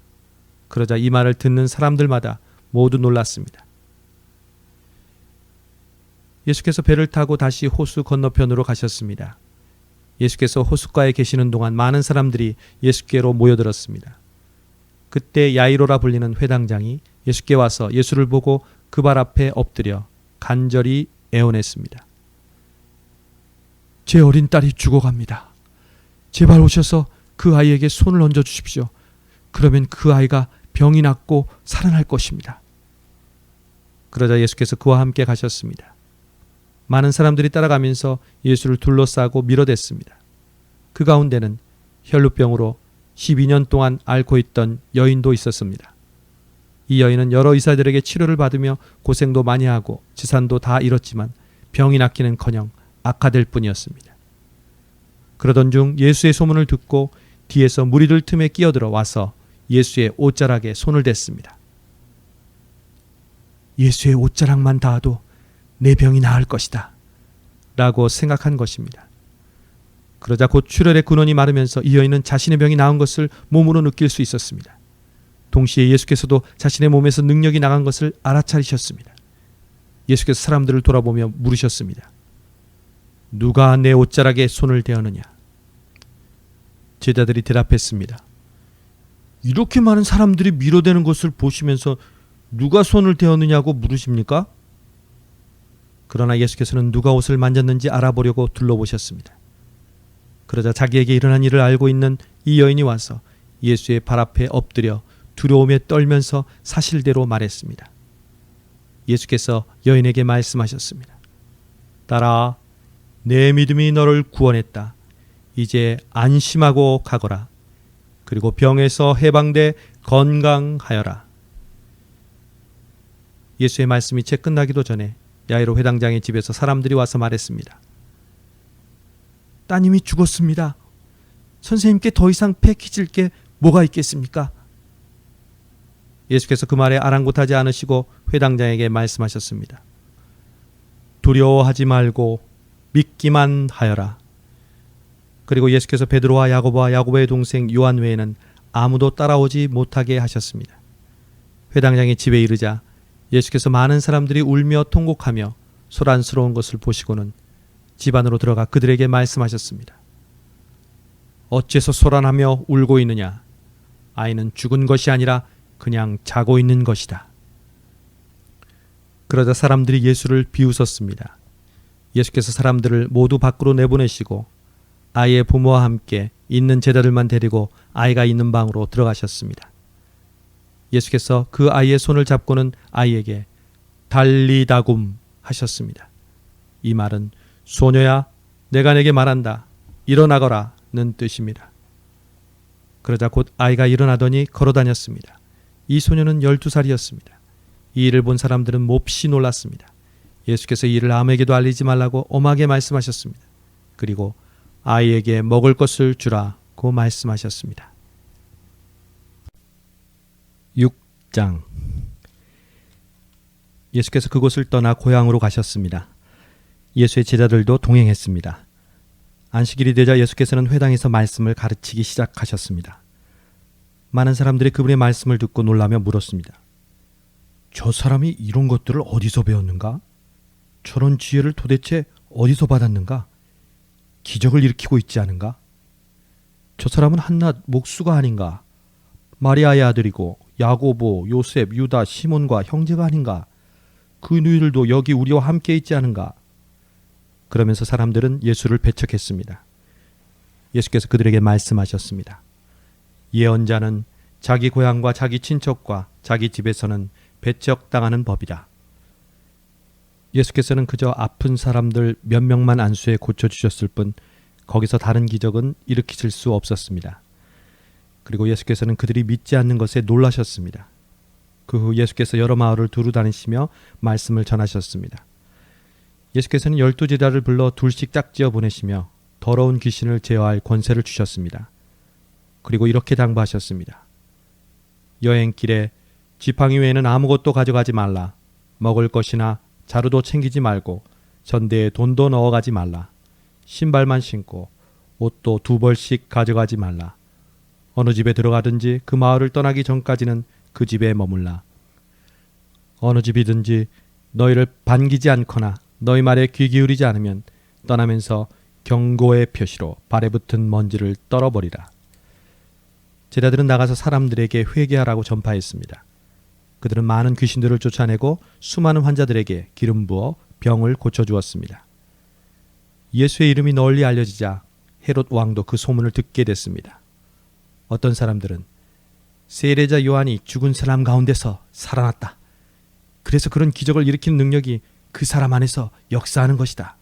그러자 이 말을 듣는 사람들마다 모두 놀랐습니다. 예수께서 배를 타고 다시 호수 건너편으로 가셨습니다. 예수께서 호숫가에 계시는 동안 많은 사람들이 예수께로 모여들었습니다. 그때 야이로라 불리는 회당장이 예수께 와서 예수를 보고 그 발 앞에 엎드려 간절히 애원했습니다. 제 어린 딸이 죽어갑니다. 제발 오셔서 그 아이에게 손을 얹어 주십시오. 그러면 그 아이가 병이 낫고 살아날 것입니다. 그러자 예수께서 그와 함께 가셨습니다. 많은 사람들이 따라가면서 예수를 둘러싸고 밀어댔습니다. 그 가운데는 혈루병으로 12년 동안 앓고 있던 여인도 있었습니다. 이 여인은 여러 의사들에게 치료를 받으며 고생도 많이 하고 재산도 다 잃었지만 병이 낫기는커녕 악화될 뿐이었습니다. 그러던 중 예수의 소문을 듣고 뒤에서 무리들 틈에 끼어들어 와서 예수의 옷자락에 손을 댔습니다. 예수의 옷자락만 닿아도 내 병이 나을 것이다 라고 생각한 것입니다. 그러자 곧 출혈의 근원이 마르면서 이 여인은 자신의 병이 나은 것을 몸으로 느낄 수 있었습니다. 동시에 예수께서도 자신의 몸에서 능력이 나간 것을 알아차리셨습니다. 예수께서 사람들을 돌아보며 물으셨습니다. 누가 내 옷자락에 손을 대었느냐? 제자들이 대답했습니다. 이렇게 많은 사람들이 밀어대는 것을 보시면서 누가 손을 대었느냐고 물으십니까? 그러나 예수께서는 누가 옷을 만졌는지 알아보려고 둘러보셨습니다. 그러자 자기에게 일어난 일을 알고 있는 이 여인이 와서 예수의 발 앞에 엎드려 두려움에 떨면서 사실대로 말했습니다. 예수께서 여인에게 말씀하셨습니다. 딸아, 내 믿음이 너를 구원했다. 이제 안심하고 가거라. 그리고 병에서 해방돼 건강하여라. 예수의 말씀이 채 끝나기도 전에 야이로 회당장의 집에서 사람들이 와서 말했습니다. 따님이 죽었습니다. 선생님께 더 이상 패키질 게 뭐가 있겠습니까? 예수께서 그 말에 아랑곳하지 않으시고 회당장에게 말씀하셨습니다. 두려워하지 말고 믿기만 하여라. 그리고 예수께서 베드로와 야고보와 야고보의 동생 요한 외에는 아무도 따라오지 못하게 하셨습니다. 회당장의 집에 이르자 예수께서 많은 사람들이 울며 통곡하며 소란스러운 것을 보시고는 집 안으로 들어가 그들에게 말씀하셨습니다. 어째서 소란하며 울고 있느냐? 아이는 죽은 것이 아니라 그냥 자고 있는 것이다. 그러자 사람들이 예수를 비웃었습니다. 예수께서 사람들을 모두 밖으로 내보내시고 아이의 부모와 함께 있는 제자들만 데리고 아이가 있는 방으로 들어가셨습니다. 예수께서 그 아이의 손을 잡고는 아이에게 달리다굼 하셨습니다. 이 말은 소녀야, 내가 내게 말한다. 일어나거라는 뜻입니다. 그러자 곧 아이가 일어나더니 걸어다녔습니다. 이 소녀는 12살이었습니다. 이 일을 본 사람들은 몹시 놀랐습니다. 예수께서 이 일을 아무에게도 알리지 말라고 엄하게 말씀하셨습니다. 그리고 아이에게 먹을 것을 주라고 말씀하셨습니다. 6장. 예수께서 그곳을 떠나 고향으로 가셨습니다. 예수의 제자들도 동행했습니다. 안식일이 되자 예수께서는 회당에서 말씀을 가르치기 시작하셨습니다. 많은 사람들이 그분의 말씀을 듣고 놀라며 물었습니다. 저 사람이 이런 것들을 어디서 배웠는가? 저런 지혜를 도대체 어디서 받았는가? 기적을 일으키고 있지 않은가? 저 사람은 한낱 목수가 아닌가? 마리아의 아들이고 야고보, 요셉, 유다, 시몬과 형제가 아닌가? 그 누이들도 여기 우리와 함께 있지 않은가? 그러면서 사람들은 예수를 배척했습니다. 예수께서 그들에게 말씀하셨습니다. 예언자는 자기 고향과 자기 친척과 자기 집에서는 배척당하는 법이다. 예수께서는 그저 아픈 사람들 몇 명만 안수해 고쳐주셨을 뿐 거기서 다른 기적은 일으키실 수 없었습니다. 그리고 예수께서는 그들이 믿지 않는 것에 놀라셨습니다. 그 후 예수께서 여러 마을을 두루 다니시며 말씀을 전하셨습니다. 예수께서는 12제자를 불러 둘씩 짝지어 보내시며 더러운 귀신을 제어할 권세를 주셨습니다. 그리고 이렇게 당부하셨습니다. 여행길에 지팡이 외에는 아무것도 가져가지 말라. 먹을 것이나 자루도 챙기지 말고 전대에 돈도 넣어가지 말라. 신발만 신고 옷도 2벌씩 가져가지 말라. 어느 집에 들어가든지 그 마을을 떠나기 전까지는 그 집에 머물라. 어느 집이든지 너희를 반기지 않거나 너희 말에 귀 기울이지 않으면 떠나면서 경고의 표시로 발에 붙은 먼지를 떨어버리라. 제자들은 나가서 사람들에게 회개하라고 전파했습니다. 그들은 많은 귀신들을 쫓아내고 수많은 환자들에게 기름 부어 병을 고쳐주었습니다. 예수의 이름이 널리 알려지자 헤롯 왕도 그 소문을 듣게 됐습니다. 어떤 사람들은 세례자 요한이 죽은 사람 가운데서 살아났다. 그래서 그런 기적을 일으키는 능력이 그 사람 안에서 역사하는 것이다.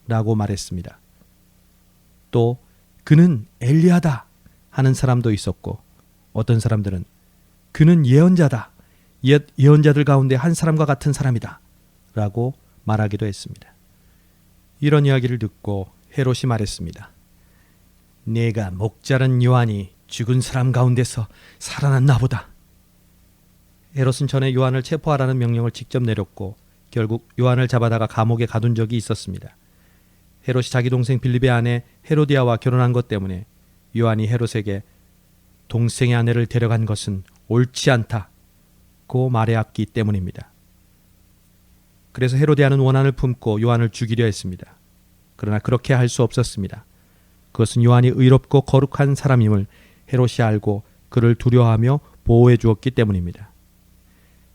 라고 말했습니다. 또 그는 엘리야다 하는 사람도 있었고 어떤 사람들은 그는 예언자다. 옛 예언자들 가운데 한 사람과 같은 사람이다. 라고 말하기도 했습니다. 이런 이야기를 듣고 헤롯이 말했습니다. 내가 목자른 요한이 죽은 사람 가운데서 살아났나 보다. 헤롯은 전에 요한을 체포하라는 명령을 직접 내렸고 결국 요한을 잡아다가 감옥에 가둔 적이 있었습니다. 헤롯이 자기 동생 빌립의 아내 헤로디아와 결혼한 것 때문에 요한이 헤롯에게 동생의 아내를 데려간 것은 옳지 않다고 말해왔기 때문입니다. 그래서 헤로디아는 원한을 품고 요한을 죽이려 했습니다. 그러나 그렇게 할 수 없었습니다. 그것은 요한이 의롭고 거룩한 사람임을 헤롯이 알고 그를 두려워하며 보호해 주었기 때문입니다.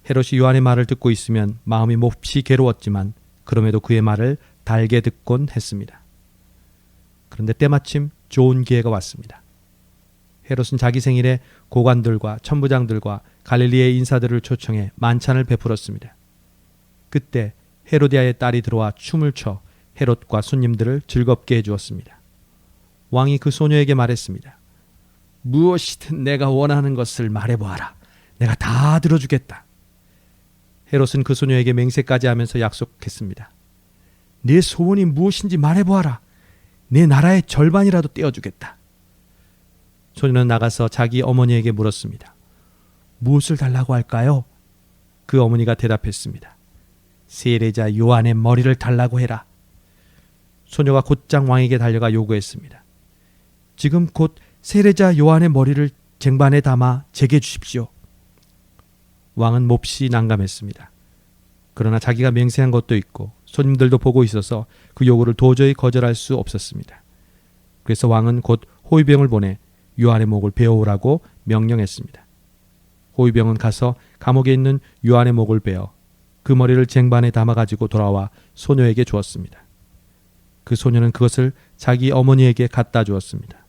헤롯이 요한의 말을 듣고 있으면 마음이 몹시 괴로웠지만 그럼에도 그의 말을 달게 듣곤 했습니다. 그런데 때마침 좋은 기회가 왔습니다. 헤롯은 자기 생일에 고관들과 천부장들과 갈릴리의 인사들을 초청해 만찬을 베풀었습니다. 그때 헤로디아의 딸이 들어와 춤을 춰 헤롯과 손님들을 즐겁게 해주었습니다. 왕이 그 소녀에게 말했습니다. 무엇이든 내가 원하는 것을 말해보아라. 내가 다 들어주겠다. 헤롯은 그 소녀에게 맹세까지 하면서 약속했습니다. 네 소원이 무엇인지 말해보아라. 내 나라의 절반이라도 떼어주겠다. 소녀는 나가서 자기 어머니에게 물었습니다. 무엇을 달라고 할까요? 그 어머니가 대답했습니다. 세례자 요한의 머리를 달라고 해라. 소녀가 곧장 왕에게 달려가 요구했습니다. 지금 곧 세례자 요한의 머리를 쟁반에 담아 제게 주십시오. 왕은 몹시 난감했습니다. 그러나 자기가 맹세한 것도 있고 손님들도 보고 있어서 그 요구를 도저히 거절할 수 없었습니다. 그래서 왕은 곧 호위병을 보내 요한의 목을 베어오라고 명령했습니다. 호위병은 가서 감옥에 있는 요한의 목을 베어 그 머리를 쟁반에 담아가지고 돌아와 소녀에게 주었습니다. 그 소녀는 그것을 자기 어머니에게 갖다 주었습니다.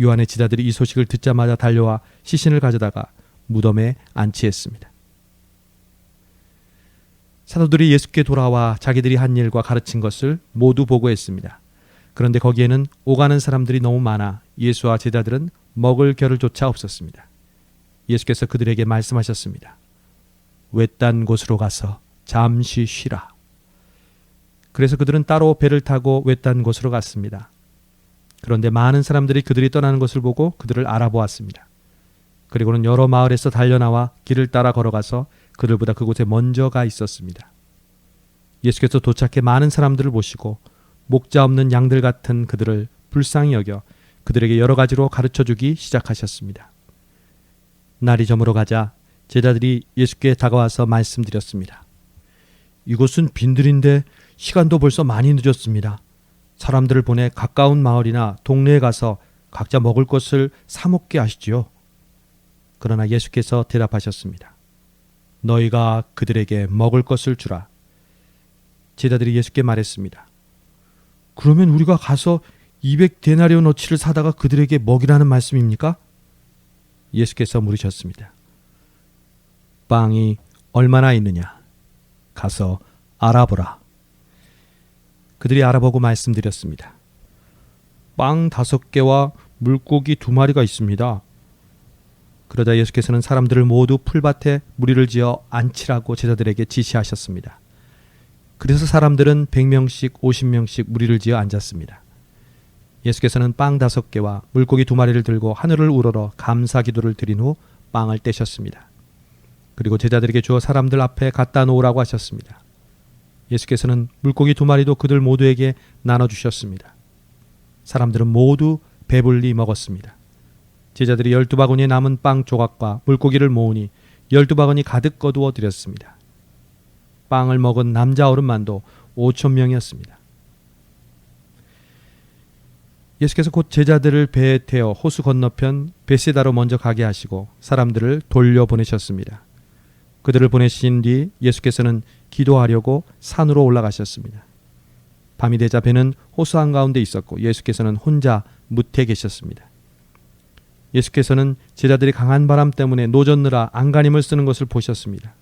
요한의 제자들이 이 소식을 듣자마자 달려와 시신을 가져다가 무덤에 안치했습니다. 사도들이 예수께 돌아와 자기들이 한 일과 가르친 것을 모두 보고했습니다. 그런데 거기에는 오가는 사람들이 너무 많아 예수와 제자들은 먹을 겨를조차 없었습니다. 예수께서 그들에게 말씀하셨습니다. 외딴 곳으로 가서 잠시 쉬라. 그래서 그들은 따로 배를 타고 외딴 곳으로 갔습니다. 그런데 많은 사람들이 그들이 떠나는 것을 보고 그들을 알아보았습니다. 그리고는 여러 마을에서 달려나와 길을 따라 걸어가서 그들보다 그곳에 먼저 가 있었습니다. 예수께서 도착해 많은 사람들을 보시고 목자 없는 양들 같은 그들을 불쌍히 여겨 그들에게 여러 가지로 가르쳐주기 시작하셨습니다. 날이 저물어 가자 제자들이 예수께 다가와서 말씀드렸습니다. 이곳은 빈들인데 시간도 벌써 많이 늦었습니다. 사람들을 보내 가까운 마을이나 동네에 가서 각자 먹을 것을 사 먹게 하시지요. 그러나 예수께서 대답하셨습니다. 너희가 그들에게 먹을 것을 주라. 제자들이 예수께 말했습니다. 그러면 우리가 가서 200데나리온어치를 사다가 그들에게 먹이라는 말씀입니까? 예수께서 물으셨습니다. 빵이 얼마나 있느냐? 가서 알아보라. 그들이 알아보고 말씀드렸습니다. 빵 5개와 물고기 2마리가 있습니다. 그러자 예수께서는 사람들을 모두 풀밭에 무리를 지어 앉히라고 제자들에게 지시하셨습니다. 그래서 사람들은 100명씩 50명씩 무리를 지어 앉았습니다. 예수께서는 빵 5개와 물고기 2마리를 들고 하늘을 우러러 감사 기도를 드린 후 빵을 떼셨습니다. 그리고 제자들에게 주어 사람들 앞에 갖다 놓으라고 하셨습니다. 예수께서는 물고기 2마리도 그들 모두에게 나눠주셨습니다. 사람들은 모두 배불리 먹었습니다. 제자들이 12바구니에 남은 빵 조각과 물고기를 모으니 12바구니 가득 거두어 드렸습니다. 빵을 먹은 남자 어른만도 5,000명이었습니다. 예수께서 곧 제자들을 배에 태워 호수 건너편 베세다로 먼저 가게 하시고 사람들을 돌려보내셨습니다. 그들을 보내신 뒤 예수께서는 기도하려고 산으로 올라가셨습니다. 밤이 되자 배는 호수 한가운데 있었고 예수께서는 혼자 뭇에 계셨습니다. 예수께서는 제자들이 강한 바람 때문에 노젓느라 안간힘을 쓰는 것을 보셨습니다.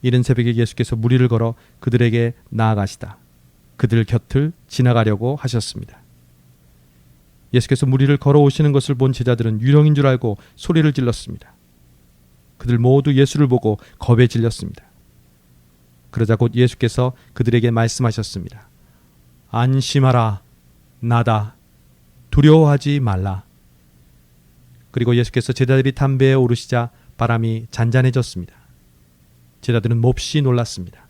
이른 새벽에 예수께서 무리를 걸어 그들에게 나아가시다 그들 곁을 지나가려고 하셨습니다. 예수께서 무리를 걸어오시는 것을 본 제자들은 유령인 줄 알고 소리를 질렀습니다. 그들 모두 예수를 보고 겁에 질렸습니다. 그러자 곧 예수께서 그들에게 말씀하셨습니다. 안심하라, 나다. 두려워하지 말라. 그리고 예수께서 제자들이 탄 배에 오르시자 바람이 잔잔해졌습니다. 제자들은 몹시 놀랐습니다.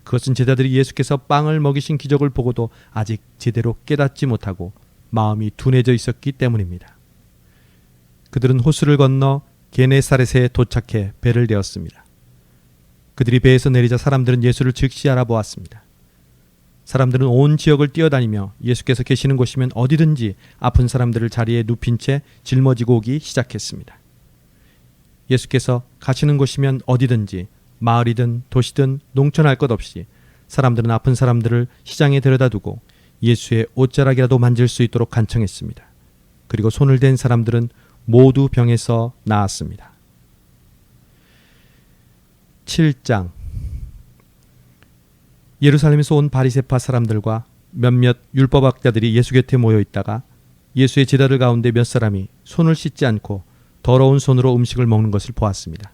그것은 제자들이 예수께서 빵을 먹이신 기적을 보고도 아직 제대로 깨닫지 못하고 마음이 둔해져 있었기 때문입니다. 그들은 호수를 건너 게네사렛에 도착해 배를 내었습니다. 그들이 배에서 내리자 사람들은 예수를 즉시 알아보았습니다. 사람들은 온 지역을 뛰어다니며 예수께서 계시는 곳이면 어디든지 아픈 사람들을 자리에 눕힌 채 짊어지고 오기 시작했습니다. 예수께서 가시는 곳이면 어디든지 마을이든 도시든 농촌 할 것 없이 사람들은 아픈 사람들을 시장에 데려다 두고 예수의 옷자락이라도 만질 수 있도록 간청했습니다. 그리고 손을 댄 사람들은 모두 병에서 나았습니다. 7장. 예루살렘에서 온 바리새파 사람들과 몇몇 율법학자들이 예수 곁에 모여 있다가 예수의 제자들 가운데 몇 사람이 손을 씻지 않고 더러운 손으로 음식을 먹는 것을 보았습니다.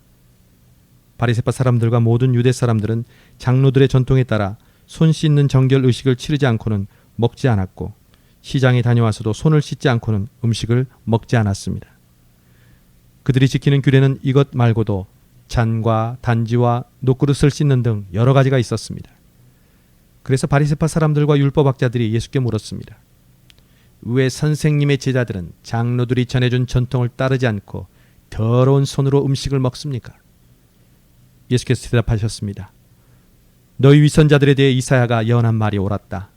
바리새파 사람들과 모든 유대 사람들은 장로들의 전통에 따라 손 씻는 정결 의식을 치르지 않고는 먹지 않았고 시장에 다녀와서도 손을 씻지 않고는 음식을 먹지 않았습니다. 그들이 지키는 규례는 이것 말고도 잔과 단지와 녹그릇을 씻는 등 여러 가지가 있었습니다. 그래서 바리새파 사람들과 율법학자들이 예수께 물었습니다. 왜 선생님의 제자들은 장로들이 전해준 전통을 따르지 않고 더러운 손으로 음식을 먹습니까? 예수께서 대답하셨습니다. 너희 위선자들에 대해 이사야가 예언한 말이 옳았다.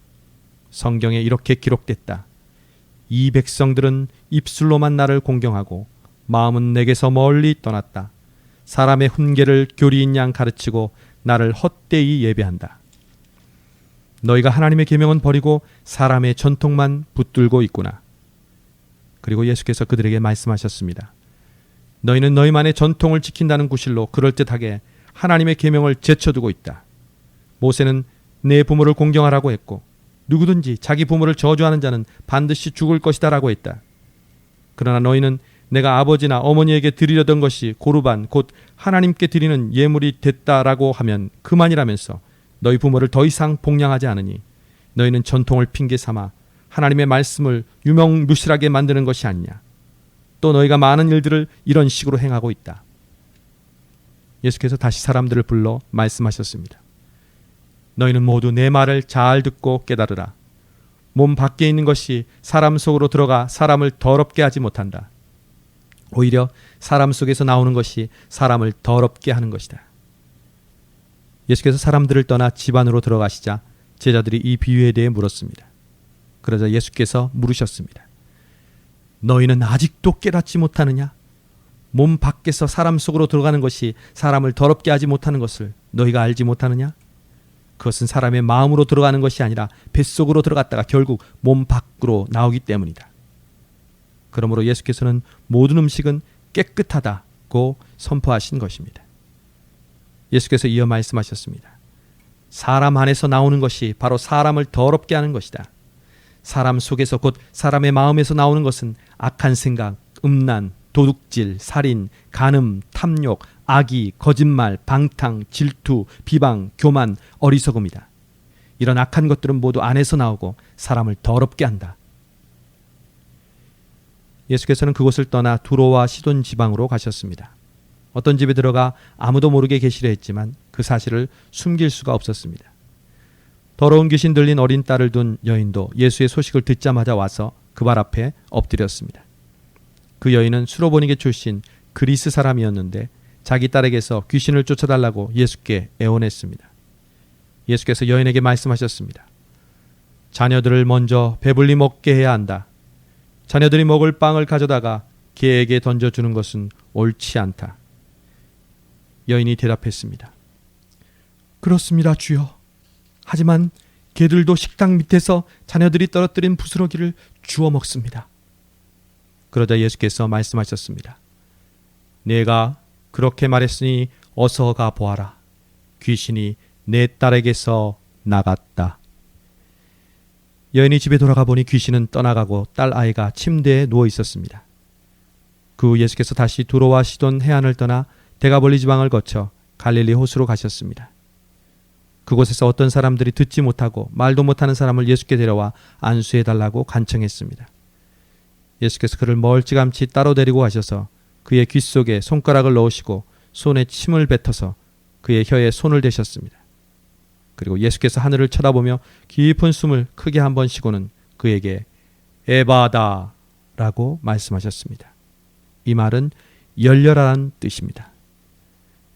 성경에 이렇게 기록됐다. 이 백성들은 입술로만 나를 공경하고 마음은 내게서 멀리 떠났다. 사람의 훈계를 교리인 양 가르치고 나를 헛되이 예배한다. 너희가 하나님의 계명은 버리고 사람의 전통만 붙들고 있구나. 그리고 예수께서 그들에게 말씀하셨습니다. 너희는 너희만의 전통을 지킨다는 구실로 그럴듯하게 하나님의 계명을 제쳐두고 있다. 모세는 내 부모를 공경하라고 했고 누구든지 자기 부모를 저주하는 자는 반드시 죽을 것이다 라고 했다. 그러나 너희는 내가 아버지나 어머니에게 드리려던 것이 고르반 곧 하나님께 드리는 예물이 됐다라고 하면 그만이라면서 너희 부모를 더 이상 복양하지 않으니 너희는 전통을 핑계 삼아 하나님의 말씀을 유명무실하게 만드는 것이 아니냐. 또 너희가 많은 일들을 이런 식으로 행하고 있다. 예수께서 다시 사람들을 불러 말씀하셨습니다. 너희는 모두 내 말을 잘 듣고 깨달으라. 몸 밖에 있는 것이 사람 속으로 들어가 사람을 더럽게 하지 못한다. 오히려 사람 속에서 나오는 것이 사람을 더럽게 하는 것이다. 예수께서 사람들을 떠나 집 안으로 들어가시자 제자들이 이 비유에 대해 물었습니다. 그러자 예수께서 물으셨습니다. 너희는 아직도 깨닫지 못하느냐? 몸 밖에서 사람 속으로 들어가는 것이 사람을 더럽게 하지 못하는 것을 너희가 알지 못하느냐? 그것은 사람의 마음으로 들어가는 것이 아니라 뱃속으로 들어갔다가 결국 몸 밖으로 나오기 때문이다. 그러므로 예수께서는 모든 음식은 깨끗하다고 선포하신 것입니다. 예수께서 이어 말씀하셨습니다. 사람 안에서 나오는 것이 바로 사람을 더럽게 하는 것이다. 사람 속에서 곧 사람의 마음에서 나오는 것은 악한 생각, 음란, 도둑질, 살인, 간음, 탐욕, 악의, 거짓말, 방탕, 질투, 비방, 교만, 어리석음이다. 이런 악한 것들은 모두 안에서 나오고 사람을 더럽게 한다. 예수께서는 그곳을 떠나 두로와 시돈 지방으로 가셨습니다. 어떤 집에 들어가 아무도 모르게 계시려 했지만 그 사실을 숨길 수가 없었습니다. 더러운 귀신 들린 어린 딸을 둔 여인도 예수의 소식을 듣자마자 와서 그 발 앞에 엎드렸습니다. 그 여인은 수로보니게 출신 그리스 사람이었는데 자기 딸에게서 귀신을 쫓아달라고 예수께 애원했습니다. 예수께서 여인에게 말씀하셨습니다. 자녀들을 먼저 배불리 먹게 해야 한다. 자녀들이 먹을 빵을 가져다가 개에게 던져주는 것은 옳지 않다. 여인이 대답했습니다. 그렇습니다, 주여. 하지만 개들도 식당 밑에서 자녀들이 떨어뜨린 부스러기를 주워 먹습니다. 그러자 예수께서 말씀하셨습니다. 내가 그렇게 말했으니 어서 가 보아라. 귀신이 내 딸에게서 나갔다. 여인이 집에 돌아가 보니 귀신은 떠나가고 딸 아이가 침대에 누워 있었습니다. 그 후 예수께서 다시 두로와 시돈 해안을 떠나 데가볼리 지방을 거쳐 갈릴리 호수로 가셨습니다. 그곳에서 어떤 사람들이 듣지 못하고 말도 못하는 사람을 예수께 데려와 안수해달라고 간청했습니다. 예수께서 그를 멀찌감치 따로 데리고 가셔서 그의 귀 속에 손가락을 넣으시고 손에 침을 뱉어서 그의 혀에 손을 대셨습니다. 그리고 예수께서 하늘을 쳐다보며 깊은 숨을 크게 한 번 쉬고는 그에게 에바다 라고 말씀하셨습니다. 이 말은 열려라는 뜻입니다.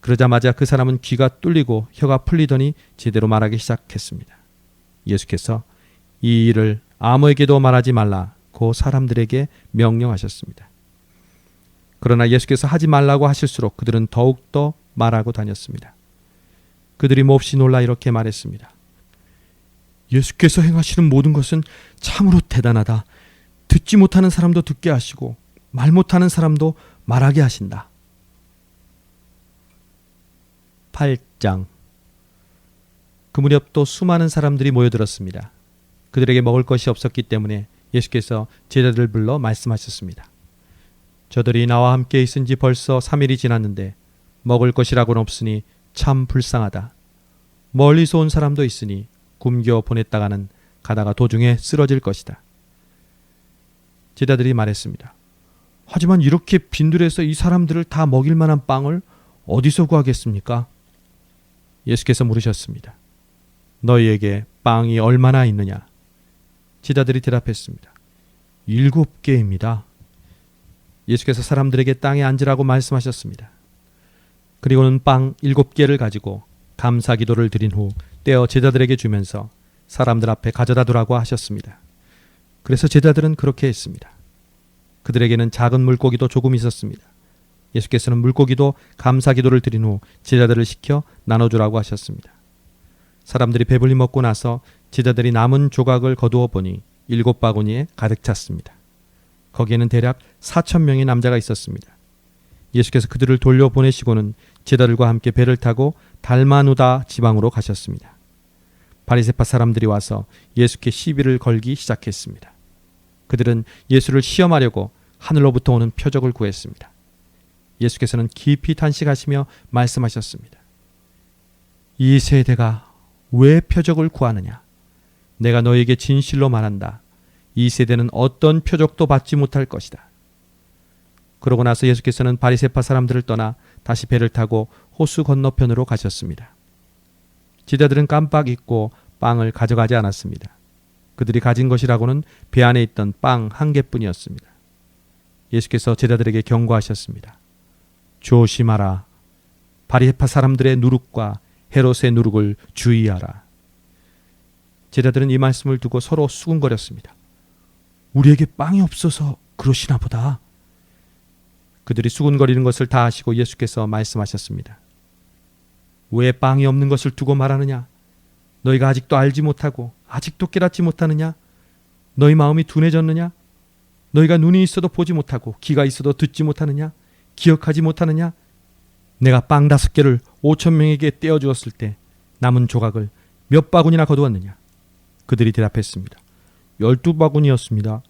그러자마자 그 사람은 귀가 뚫리고 혀가 풀리더니 제대로 말하기 시작했습니다. 예수께서 이 일을 아무에게도 말하지 말라고 사람들에게 명령하셨습니다. 그러나 예수께서 하지 말라고 하실수록 그들은 더욱더 말하고 다녔습니다. 그들이 몹시 놀라 이렇게 말했습니다. 예수께서 행하시는 모든 것은 참으로 대단하다. 듣지 못하는 사람도 듣게 하시고 말 못하는 사람도 말하게 하신다. 8장. 그 무렵 또 수많은 사람들이 모여들었습니다. 그들에게 먹을 것이 없었기 때문에 예수께서 제자들을 불러 말씀하셨습니다. 저들이 나와 함께 있은 지 벌써 3일이 지났는데 먹을 것이라고는 없으니 참 불쌍하다. 멀리서 온 사람도 있으니 굶겨 보냈다가는 가다가 도중에 쓰러질 것이다. 제자들이 말했습니다. 하지만 이렇게 빈들에서 이 사람들을 다 먹일 만한 빵을 어디서 구하겠습니까? 예수께서 물으셨습니다. 너희에게 빵이 얼마나 있느냐? 제자들이 대답했습니다. 7개입니다. 예수께서 사람들에게 땅에 앉으라고 말씀하셨습니다. 그리고는 빵 7개를 가지고 감사 기도를 드린 후 떼어 제자들에게 주면서 사람들 앞에 가져다 두라고 하셨습니다. 그래서 제자들은 그렇게 했습니다. 그들에게는 작은 물고기도 조금 있었습니다. 예수께서는 물고기도 감사 기도를 드린 후 제자들을 시켜 나눠주라고 하셨습니다. 사람들이 배불리 먹고 나서 제자들이 남은 조각을 거두어 보니 7바구니에 가득 찼습니다. 거기에는 대략 4,000명의 남자가 있었습니다. 예수께서 그들을 돌려보내시고는 제자들과 함께 배를 타고 달마누다 지방으로 가셨습니다. 바리새파 사람들이 와서 예수께 시비를 걸기 시작했습니다. 그들은 예수를 시험하려고 하늘로부터 오는 표적을 구했습니다. 예수께서는 깊이 탄식하시며 말씀하셨습니다. 이 세대가 왜 표적을 구하느냐? 내가 너에게 진실로 말한다. 이 세대는 어떤 표적도 받지 못할 것이다. 그러고 나서 예수께서는 바리새파 사람들을 떠나 다시 배를 타고 호수 건너편으로 가셨습니다. 제자들은 깜빡 잊고 빵을 가져가지 않았습니다. 그들이 가진 것이라고는 배 안에 있던 빵 1개뿐이었습니다. 예수께서 제자들에게 경고하셨습니다. 조심하라. 바리새파 사람들의 누룩과 헤롯의 누룩을 주의하라. 제자들은 이 말씀을 두고 서로 수군거렸습니다. 우리에게 빵이 없어서 그러시나 보다. 그들이 수군거리는 것을 다 아시고 예수께서 말씀하셨습니다. 왜 빵이 없는 것을 두고 말하느냐? 너희가 아직도 알지 못하고 아직도 깨닫지 못하느냐? 너희 마음이 둔해졌느냐? 너희가 눈이 있어도 보지 못하고 귀가 있어도 듣지 못하느냐? 기억하지 못하느냐? 내가 빵 5개를 5,000명에게 떼어주었을 때 남은 조각을 몇 바구니나 거두었느냐? 그들이 대답했습니다. 12바구니였습니다.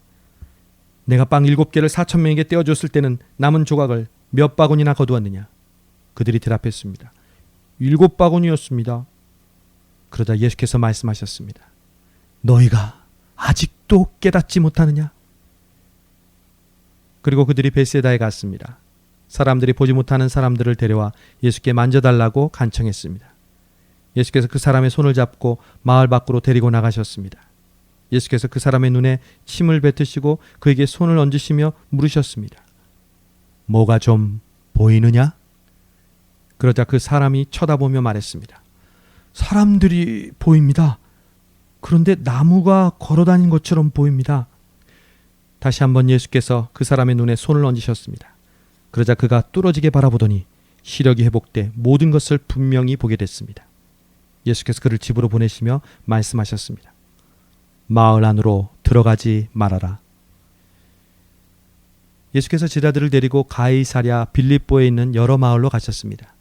내가 빵 7개를 4,000명에게 떼어줬을 때는 남은 조각을 몇 바구니나 거두었느냐? 그들이 대답했습니다. 7바구니였습니다. 그러자 예수께서 말씀하셨습니다. 너희가 아직도 깨닫지 못하느냐? 그리고 그들이 벳세다에 갔습니다. 사람들이 보지 못하는 사람들을 데려와 예수께 만져달라고 간청했습니다. 예수께서 그 사람의 손을 잡고 마을 밖으로 데리고 나가셨습니다. 예수께서 그 사람의 눈에 침을 뱉으시고 그에게 손을 얹으시며 물으셨습니다. 뭐가 좀 보이느냐? 그러자 그 사람이 쳐다보며 말했습니다. 사람들이 보입니다. 그런데 나무가 걸어다닌 것처럼 보입니다. 다시 한번 예수께서 그 사람의 눈에 손을 얹으셨습니다. 그러자 그가 뚫어지게 바라보더니 시력이 회복돼 모든 것을 분명히 보게 됐습니다. 예수께서 그를 집으로 보내시며 말씀하셨습니다. 마을 안으로 들어가지 말아라. 예수께서 제자들을 데리고 가이사랴 빌립보에 있는 여러 마을로 가셨습니다.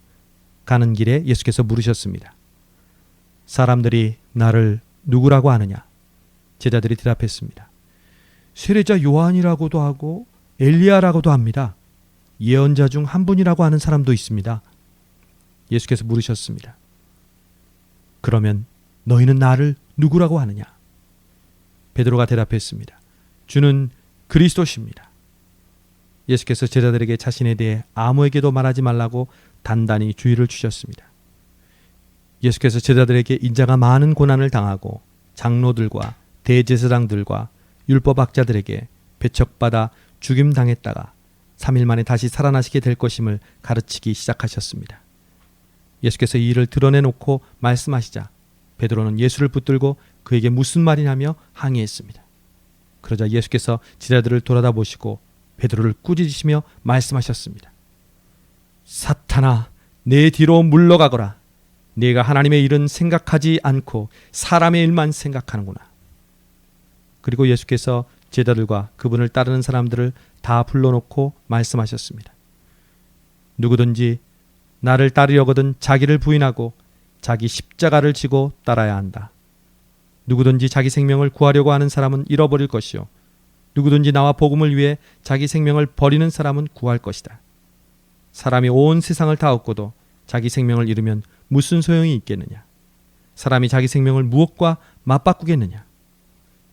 가는 길에 예수께서 물으셨습니다. 사람들이 나를 누구라고 하느냐? 제자들이 대답했습니다. 세례자 요한이라고도 하고 엘리야라고도 합니다. 예언자 중 한 분이라고 하는 사람도 있습니다. 예수께서 물으셨습니다. 그러면 너희는 나를 누구라고 하느냐? 베드로가 대답했습니다. 주는 그리스도십니다. 예수께서 제자들에게 자신에 대해 아무에게도 말하지 말라고 단단히 주의를 주셨습니다. 예수께서 제자들에게 인자가 많은 고난을 당하고 장로들과 대제사장들과 율법학자들에게 배척받아 죽임당했다가 3일 만에 다시 살아나시게 될 것임을 가르치기 시작하셨습니다. 예수께서 이 일을 드러내놓고 말씀하시자 베드로는 예수를 붙들고 그에게 무슨 말이냐며 항의했습니다. 그러자 예수께서 제자들을 돌아다보시고 베드로를 꾸짖으시며 말씀하셨습니다. 사탄아, 내 뒤로 물러가거라. 네가 하나님의 일은 생각하지 않고 사람의 일만 생각하는구나. 그리고 예수께서 제자들과 그분을 따르는 사람들을 다 불러놓고 말씀하셨습니다. 누구든지 나를 따르려거든 자기를 부인하고 자기 십자가를 지고 따라야 한다. 누구든지 자기 생명을 구하려고 하는 사람은 잃어버릴 것이요, 누구든지 나와 복음을 위해 자기 생명을 버리는 사람은 구할 것이다. 사람이 온 세상을 다 얻고도 자기 생명을 잃으면 무슨 소용이 있겠느냐? 사람이 자기 생명을 무엇과 맞바꾸겠느냐?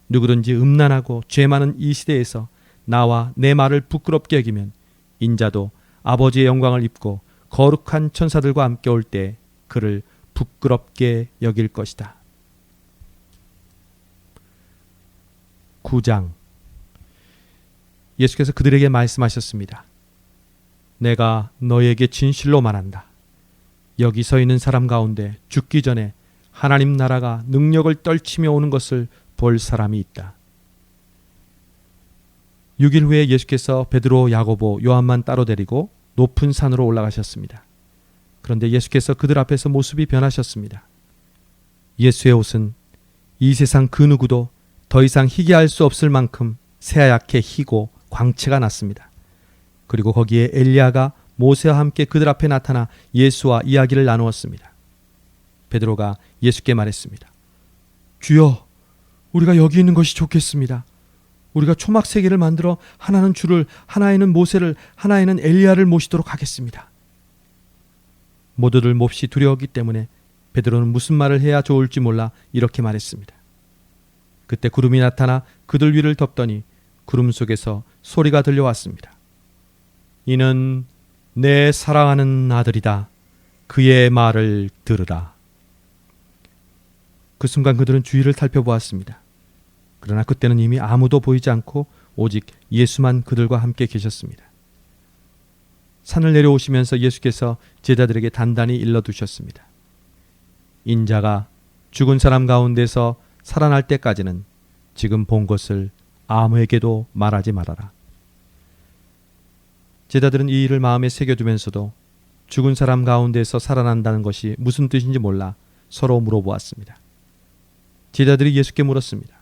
누구든지 음란하고 죄 많은 이 시대에서 나와 내 말을 부끄럽게 여기면 인자도 아버지의 영광을 입고 거룩한 천사들과 함께 올 때 그를 부끄럽게 여길 것이다. 9장. 예수께서 그들에게 말씀하셨습니다. 내가 너에게 진실로 말한다. 여기 서 있는 사람 가운데 죽기 전에 하나님 나라가 능력을 떨치며 오는 것을 볼 사람이 있다. 6일 후에 예수께서 베드로, 야고보, 요한만 따로 데리고 높은 산으로 올라가셨습니다. 그런데 예수께서 그들 앞에서 모습이 변하셨습니다. 예수의 옷은 이 세상 그 누구도 더 이상 희게 할 수 없을 만큼 새하얗게 희고 광채가 났습니다. 그리고 거기에 엘리야가 모세와 함께 그들 앞에 나타나 예수와 이야기를 나누었습니다. 베드로가 예수께 말했습니다. 주여, 우리가 여기 있는 것이 좋겠습니다. 우리가 초막 3개를 만들어 하나는 주를, 하나에는 모세를, 하나에는 엘리야를 모시도록 하겠습니다. 모두들 몹시 두려웠기 때문에 베드로는 무슨 말을 해야 좋을지 몰라 이렇게 말했습니다. 그때 구름이 나타나 그들 위를 덮더니 구름 속에서 소리가 들려왔습니다. 이는 내 사랑하는 아들이다. 그의 말을 들으라. 그 순간 그들은 주위를 살펴보았습니다. 그러나 그때는 이미 아무도 보이지 않고 오직 예수만 그들과 함께 계셨습니다. 산을 내려오시면서 예수께서 제자들에게 단단히 일러두셨습니다. 인자가 죽은 사람 가운데서 살아날 때까지는 지금 본 것을 아무에게도 말하지 말아라. 제자들은 이 일을 마음에 새겨두면서도 죽은 사람 가운데서 살아난다는 것이 무슨 뜻인지 몰라 서로 물어보았습니다. 제자들이 예수께 물었습니다.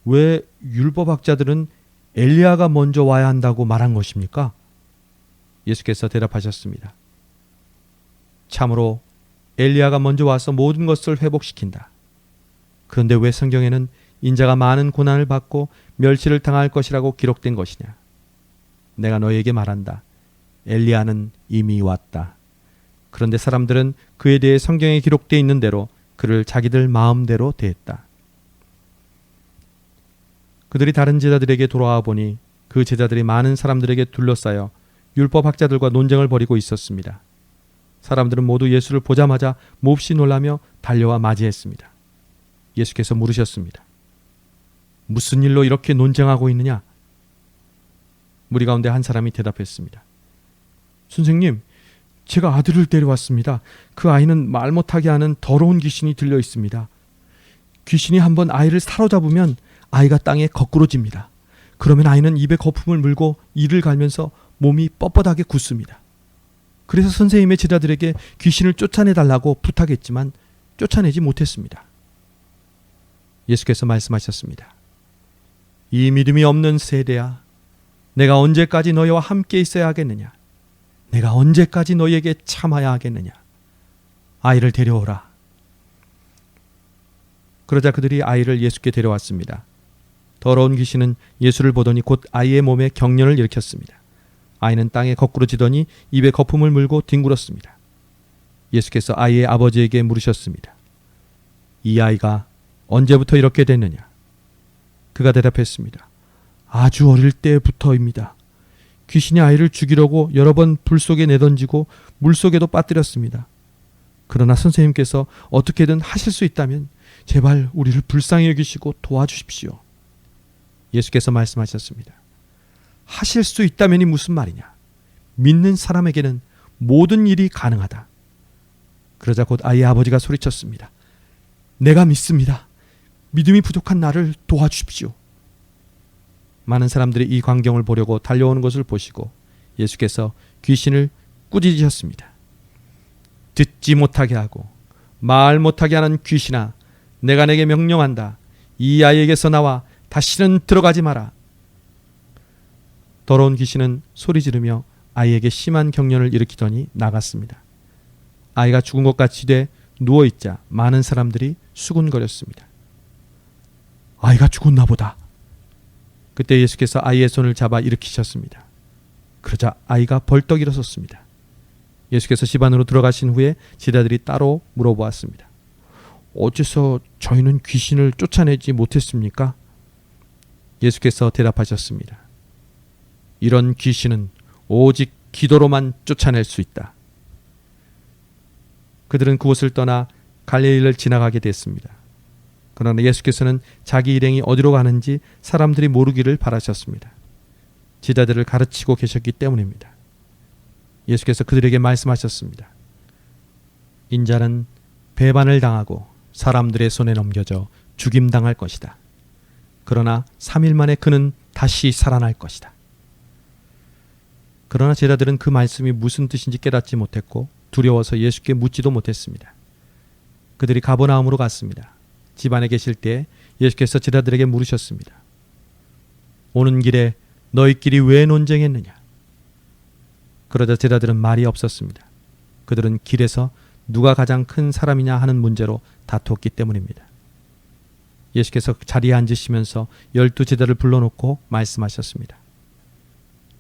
왜 율법학자들은 엘리야가 먼저 와야 한다고 말한 것입니까? 예수께서 대답하셨습니다. 참으로 엘리야가 먼저 와서 모든 것을 회복시킨다. 그런데 왜 성경에는 인자가 많은 고난을 받고 멸시를 당할 것이라고 기록된 것이냐? 내가 너에게 말한다. 엘리야는 이미 왔다. 그런데 사람들은 그에 대해 성경에 기록되어 있는 대로 그를 자기들 마음대로 대했다. 그들이 다른 제자들에게 돌아와 보니 그 제자들이 많은 사람들에게 둘러싸여 율법학자들과 논쟁을 벌이고 있었습니다. 사람들은 모두 예수를 보자마자 몹시 놀라며 달려와 맞이했습니다. 예수께서 물으셨습니다. 무슨 일로 이렇게 논쟁하고 있느냐? 무리 가운데 한 사람이 대답했습니다. 선생님, 제가 아들을 데려왔습니다. 그 아이는 말 못하게 하는 더러운 귀신이 들려 있습니다. 귀신이 한번 아이를 사로잡으면 아이가 땅에 거꾸로집니다. 그러면 아이는 입에 거품을 물고 이를 갈면서 몸이 뻣뻣하게 굳습니다. 그래서 선생님의 제자들에게 귀신을 쫓아내달라고 부탁했지만 쫓아내지 못했습니다. 예수께서 말씀하셨습니다. 이 믿음이 없는 세대야, 내가 언제까지 너희와 함께 있어야 하겠느냐? 내가 언제까지 너희에게 참아야 하겠느냐? 아이를 데려오라. 그러자 그들이 아이를 예수께 데려왔습니다. 더러운 귀신은 예수를 보더니 곧 아이의 몸에 경련을 일으켰습니다. 아이는 땅에 거꾸로 지더니 입에 거품을 물고 뒹굴었습니다. 예수께서 아이의 아버지에게 물으셨습니다. 이 아이가 언제부터 이렇게 됐느냐? 그가 대답했습니다. 아주 어릴 때부터입니다. 귀신이 아이를 죽이려고 여러 번 불 속에 내던지고 물 속에도 빠뜨렸습니다. 그러나 선생님께서 어떻게든 하실 수 있다면 제발 우리를 불쌍히 여기시고 도와주십시오. 예수께서 말씀하셨습니다. 하실 수 있다면이 무슨 말이냐? 믿는 사람에게는 모든 일이 가능하다. 그러자 곧 아이의 아버지가 소리쳤습니다. 내가 믿습니다. 믿음이 부족한 나를 도와주십시오. 많은 사람들이 이 광경을 보려고 달려오는 것을 보시고 예수께서 귀신을 꾸짖으셨습니다. 듣지 못하게 하고 말 못하게 하는 귀신아, 내가 내게 명령한다. 이 아이에게서 나와 다시는 들어가지 마라. 더러운 귀신은 소리 지르며 아이에게 심한 경련을 일으키더니 나갔습니다. 아이가 죽은 것 같이 돼 누워있자 많은 사람들이 수군거렸습니다. 아이가 죽었나 보다. 그때 예수께서 아이의 손을 잡아 일으키셨습니다. 그러자 아이가 벌떡 일어섰습니다. 예수께서 집 안으로 들어가신 후에 제자들이 따로 물어보았습니다. 어째서 저희는 귀신을 쫓아내지 못했습니까? 예수께서 대답하셨습니다. 이런 귀신은 오직 기도로만 쫓아낼 수 있다. 그들은 그곳을 떠나 갈릴리를 지나가게 됐습니다. 그러나 예수께서는 자기 일행이 어디로 가는지 사람들이 모르기를 바라셨습니다. 제자들을 가르치고 계셨기 때문입니다. 예수께서 그들에게 말씀하셨습니다. 인자는 배반을 당하고 사람들의 손에 넘겨져 죽임당할 것이다. 그러나 3일 만에 그는 다시 살아날 것이다. 그러나 제자들은 그 말씀이 무슨 뜻인지 깨닫지 못했고 두려워서 예수께 묻지도 못했습니다. 그들이 가버나움으로 갔습니다. 집 안에 계실 때 예수께서 제자들에게 물으셨습니다. 오는 길에 너희끼리 왜 논쟁했느냐? 그러자 제자들은 말이 없었습니다. 그들은 길에서 누가 가장 큰 사람이냐 하는 문제로 다투었기 때문입니다. 예수께서 자리에 앉으시면서 12제자를 불러놓고 말씀하셨습니다.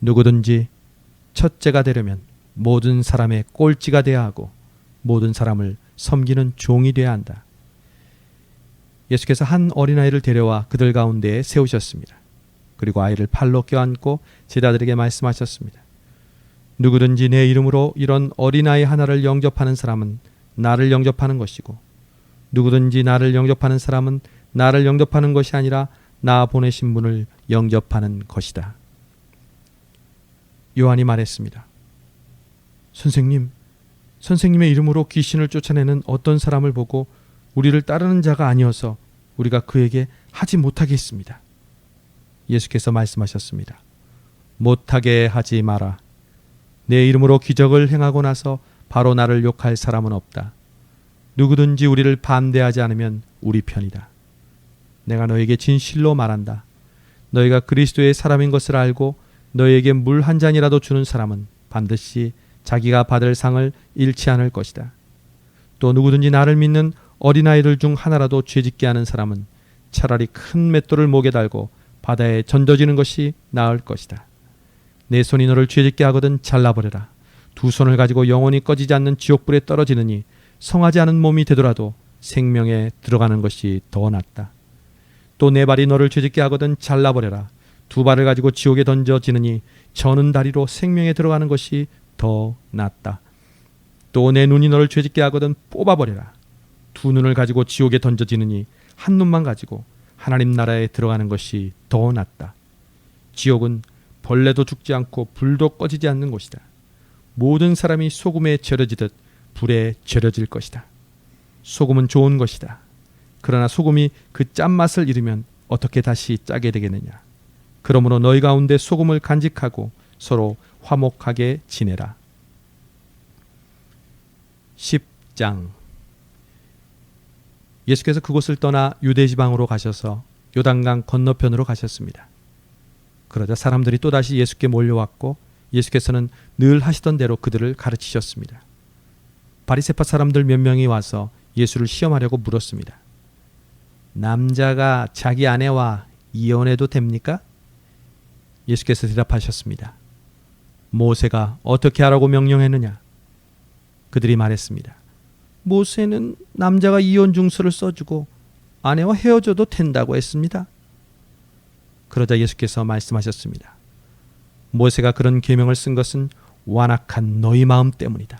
누구든지 첫째가 되려면 모든 사람의 꼴찌가 되어야 하고 모든 사람을 섬기는 종이 되어야 한다. 예수께서 한 어린아이를 데려와 그들 가운데에 세우셨습니다. 그리고 아이를 팔로 껴안고 제자들에게 말씀하셨습니다. 누구든지 내 이름으로 이런 어린아이 하나를 영접하는 사람은 나를 영접하는 것이고 누구든지 나를 영접하는 사람은 나를 영접하는 것이 아니라 나 보내신 분을 영접하는 것이다. 요한이 말했습니다. 선생님의 이름으로 귀신을 쫓아내는 어떤 사람을 보고 우리를 따르는 자가 아니어서 우리가 그에게 하지 못하게 했습니다. 예수께서 말씀하셨습니다. 못하게 하지 마라. 내 이름으로 기적을 행하고 나서 바로 나를 욕할 사람은 없다. 누구든지 우리를 반대하지 않으면 우리 편이다. 내가 너에게 진실로 말한다. 너희가 그리스도의 사람인 것을 알고 너희에게 물 한 잔이라도 주는 사람은 반드시 자기가 받을 상을 잃지 않을 것이다. 또 누구든지 나를 믿는 어린아이들 중 하나라도 죄짓게 하는 사람은 차라리 큰 맷돌을 목에 달고 바다에 던져지는 것이 나을 것이다. 내 손이 너를 죄짓게 하거든 잘라버려라. 두 손을 가지고 영원히 꺼지지 않는 지옥불에 떨어지느니 성하지 않은 몸이 되더라도 생명에 들어가는 것이 더 낫다. 또 내 발이 너를 죄짓게 하거든 잘라버려라. 두 발을 가지고 지옥에 던져지느니 저는 다리로 생명에 들어가는 것이 더 낫다. 또 내 눈이 너를 죄짓게 하거든 뽑아버려라. 두 눈을 가지고 지옥에 던져지느니 한 눈만 가지고 하나님 나라에 들어가는 것이 더 낫다. 지옥은 벌레도 죽지 않고 불도 꺼지지 않는 곳이다. 모든 사람이 소금에 절여지듯 불에 절여질 것이다. 소금은 좋은 것이다. 그러나 소금이 그 짠맛을 잃으면 어떻게 다시 짜게 되겠느냐. 그러므로 너희 가운데 소금을 간직하고 서로 화목하게 지내라. 10장. 예수께서 그곳을 떠나 유대 지방으로 가셔서 요단강 건너편으로 가셨습니다. 그러자 사람들이 또다시 예수께 몰려왔고 예수께서는 늘 하시던 대로 그들을 가르치셨습니다. 바리새파 사람들 몇 명이 와서 예수를 시험하려고 물었습니다. 남자가 자기 아내와 이혼해도 됩니까? 예수께서 대답하셨습니다. 모세가 어떻게 하라고 명령했느냐? 그들이 말했습니다. 모세는 남자가 이혼 증서를 써주고 아내와 헤어져도 된다고 했습니다. 그러자 예수께서 말씀하셨습니다. 모세가 그런 계명을 쓴 것은 완악한 너희 마음 때문이다.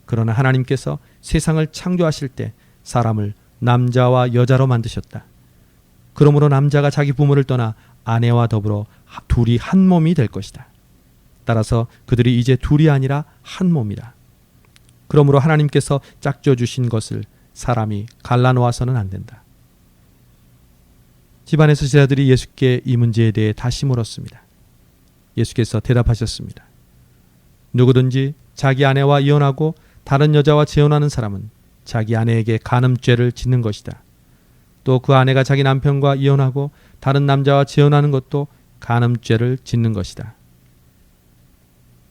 그러나 하나님께서 세상을 창조하실 때 사람을 남자와 여자로 만드셨다. 그러므로 남자가 자기 부모를 떠나 아내와 더불어 둘이 한 몸이 될 것이다. 따라서 그들이 이제 둘이 아니라 한 몸이다. 그러므로 하나님께서 짝져 주신 것을 사람이 갈라놓아서는 안 된다. 집안에서 제자들이 예수께 이 문제에 대해 다시 물었습니다. 예수께서 대답하셨습니다. 누구든지 자기 아내와 이혼하고 다른 여자와 재혼하는 사람은 자기 아내에게 간음죄를 짓는 것이다. 또 그 아내가 자기 남편과 이혼하고 다른 남자와 재혼하는 것도 간음죄를 짓는 것이다.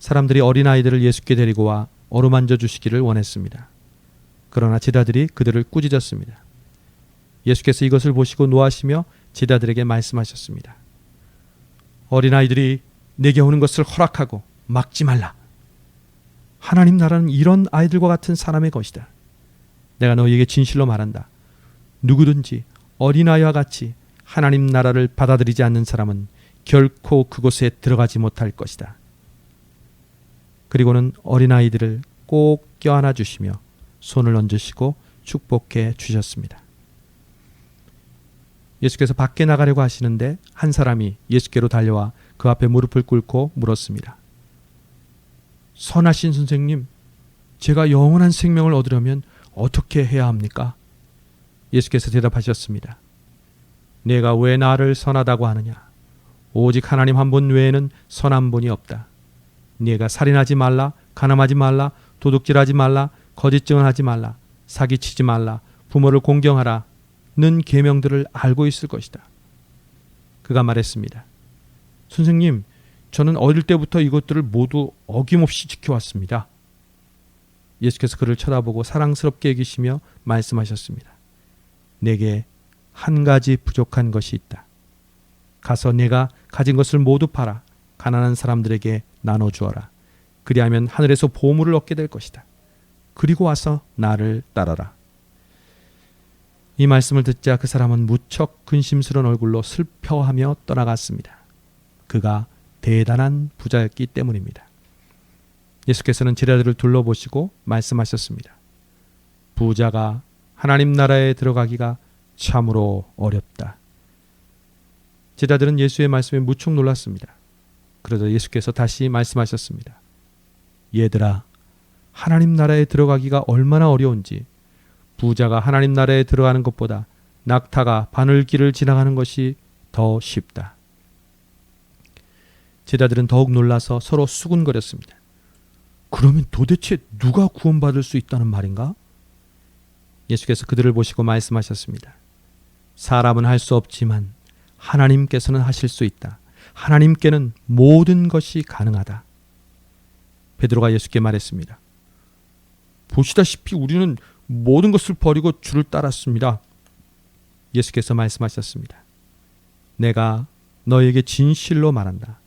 사람들이 어린아이들을 예수께 데리고 와 어루만져 주시기를 원했습니다. 그러나 제자들이 그들을 꾸짖었습니다. 예수께서 이것을 보시고 노하시며 제자들에게 말씀하셨습니다. 어린아이들이 내게 오는 것을 허락하고 막지 말라. 하나님 나라는 이런 아이들과 같은 사람의 것이다. 내가 너희에게 진실로 말한다. 누구든지 어린아이와 같이 하나님 나라를 받아들이지 않는 사람은 결코 그곳에 들어가지 못할 것이다. 그리고는 어린아이들을 꼭 껴안아 주시며 손을 얹으시고 축복해 주셨습니다. 예수께서 밖에 나가려고 하시는데 한 사람이 예수께로 달려와 그 앞에 무릎을 꿇고 물었습니다. 선하신 선생님, 제가 영원한 생명을 얻으려면 어떻게 해야 합니까? 예수께서 대답하셨습니다. 내가 왜 나를 선하다고 하느냐? 오직 하나님 한 분 외에는 선한 분이 없다. 네가 살인하지 말라, 간음하지 말라, 도둑질하지 말라, 거짓 증언하지 말라, 사기치지 말라, 부모를 공경하라 는 계명들을 알고 있을 것이다. 그가 말했습니다. 선생님, 저는 어릴 때부터 이것들을 모두 어김없이 지켜왔습니다. 예수께서 그를 쳐다보고 사랑스럽게 여기시며 말씀하셨습니다. 내게 한 가지 부족한 것이 있다. 가서 내가 가진 것을 모두 팔아 가난한 사람들에게 나눠주어라. 그리하면 하늘에서 보물을 얻게 될 것이다. 그리고 와서 나를 따라라. 이 말씀을 듣자 그 사람은 무척 근심스러운 얼굴로 슬퍼하며 떠나갔습니다. 그가 대단한 부자였기 때문입니다. 예수께서는 제자들을 둘러보시고 말씀하셨습니다. 부자가 하나님 나라에 들어가기가 참으로 어렵다. 제자들은 예수의 말씀에 무척 놀랐습니다. 그러자 예수께서 다시 말씀하셨습니다. 얘들아, 하나님 나라에 들어가기가 얼마나 어려운지 부자가 하나님 나라에 들어가는 것보다 낙타가 바늘길을 지나가는 것이 더 쉽다. 제자들은 더욱 놀라서 서로 수군거렸습니다. 그러면 도대체 누가 구원받을 수 있다는 말인가? 예수께서 그들을 보시고 말씀하셨습니다. 사람은 할 수 없지만 하나님께서는 하실 수 있다. 하나님께는 모든 것이 가능하다. 베드로가 예수께 말했습니다. 보시다시피 우리는 모든 것을 버리고 주를 따랐습니다. 예수께서 말씀하셨습니다. 내가 너에게 진실로 말한다.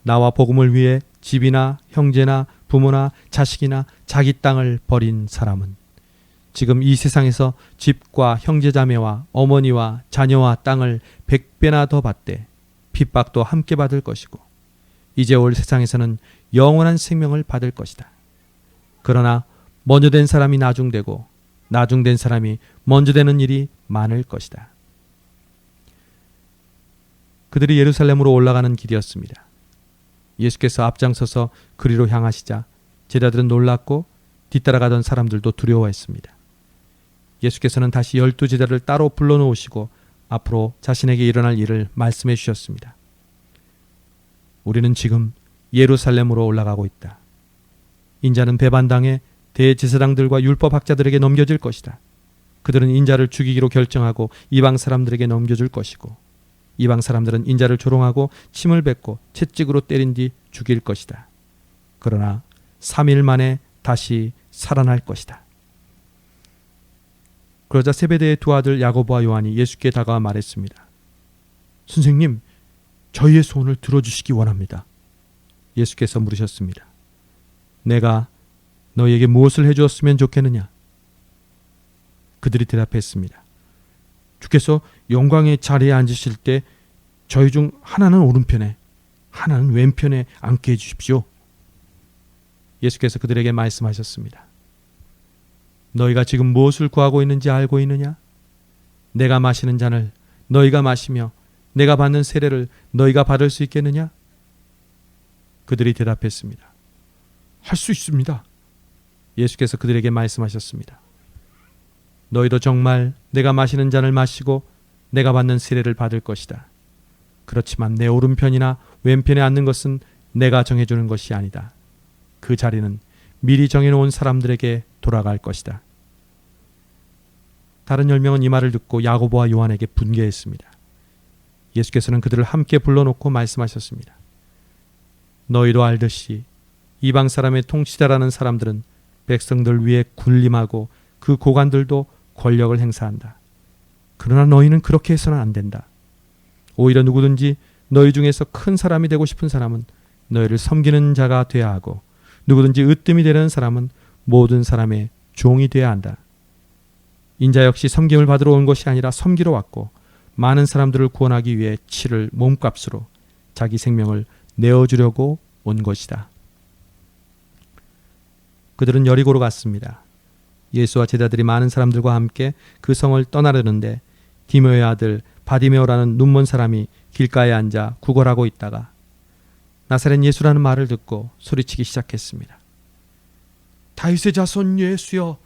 나와 복음을 위해 집이나 형제나 부모나 자식이나 자기 땅을 버린 사람은 지금 이 세상에서 집과 형제자매와 어머니와 자녀와 땅을 100배나 더 받되 핍박도 함께 받을 것이고 이제 올 세상에서는 영원한 생명을 받을 것이다. 그러나 먼저 된 사람이 나중되고 나중된 사람이 먼저 되는 일이 많을 것이다. 그들이 예루살렘으로 올라가는 길이었습니다. 예수께서 앞장서서 그리로 향하시자 제자들은 놀랐고 뒤따라가던 사람들도 두려워했습니다. 예수께서는 다시 12제자를 따로 불러놓으시고 앞으로 자신에게 일어날 일을 말씀해 주셨습니다. 우리는 지금 예루살렘으로 올라가고 있다. 인자는 배반당해 대제사장들과 율법학자들에게 넘겨질 것이다. 그들은 인자를 죽이기로 결정하고 이방 사람들에게 넘겨줄 것이고 이방 사람들은 인자를 조롱하고 침을 뱉고 채찍으로 때린 뒤 죽일 것이다. 그러나 3일 만에 다시 살아날 것이다. 그러자 세베대의 두 아들 야고보와 요한이 예수께 다가와 말했습니다. 선생님, 저희의 소원을 들어주시기 원합니다. 예수께서 물으셨습니다. 내가 너희에게 무엇을 해주었으면 좋겠느냐? 그들이 대답했습니다. 주께서 영광의 자리에 앉으실 때 저희 중 하나는 오른편에 하나는 왼편에 앉게 해주십시오. 예수께서 그들에게 말씀하셨습니다. 너희가 지금 무엇을 구하고 있는지 알고 있느냐? 내가 마시는 잔을 너희가 마시며 내가 받는 세례를 너희가 받을 수 있겠느냐? 그들이 대답했습니다. 할 수 있습니다. 예수께서 그들에게 말씀하셨습니다. 너희도 정말 내가 마시는 잔을 마시고 내가 받는 세례를 받을 것이다. 그렇지만 내 오른편이나 왼편에 앉는 것은 내가 정해주는 것이 아니다. 그 자리는 미리 정해놓은 사람들에게 돌아갈 것이다. 다른 10명은 이 말을 듣고 야고보와 요한에게 분개했습니다. 예수께서는 그들을 함께 불러놓고 말씀하셨습니다. 너희도 알듯이 이방 사람의 통치자라는 사람들은 백성들 위에 군림하고 그 고관들도 권력을 행사한다. 그러나 너희는 그렇게 해서는 안 된다. 오히려 누구든지 너희 중에서 큰 사람이 되고 싶은 사람은 너희를 섬기는 자가 되어야 하고, 누구든지 으뜸이 되려는 사람은 모든 사람의 종이 되어야 한다. 인자 역시 섬김을 받으러 온 것이 아니라 섬기러 왔고, 많은 사람들을 구원하기 위해 치를 몸값으로 자기 생명을 내어주려고 온 것이다. 그들은 여리고로 갔습니다. 예수와 제자들이 많은 사람들과 함께 그 성을 떠나려는데 디메오의 아들 바디메오라는 눈먼 사람이 길가에 앉아 구걸하고 있다가 나사렛 예수라는 말을 듣고 소리치기 시작했습니다. 다윗의 자손 예수여,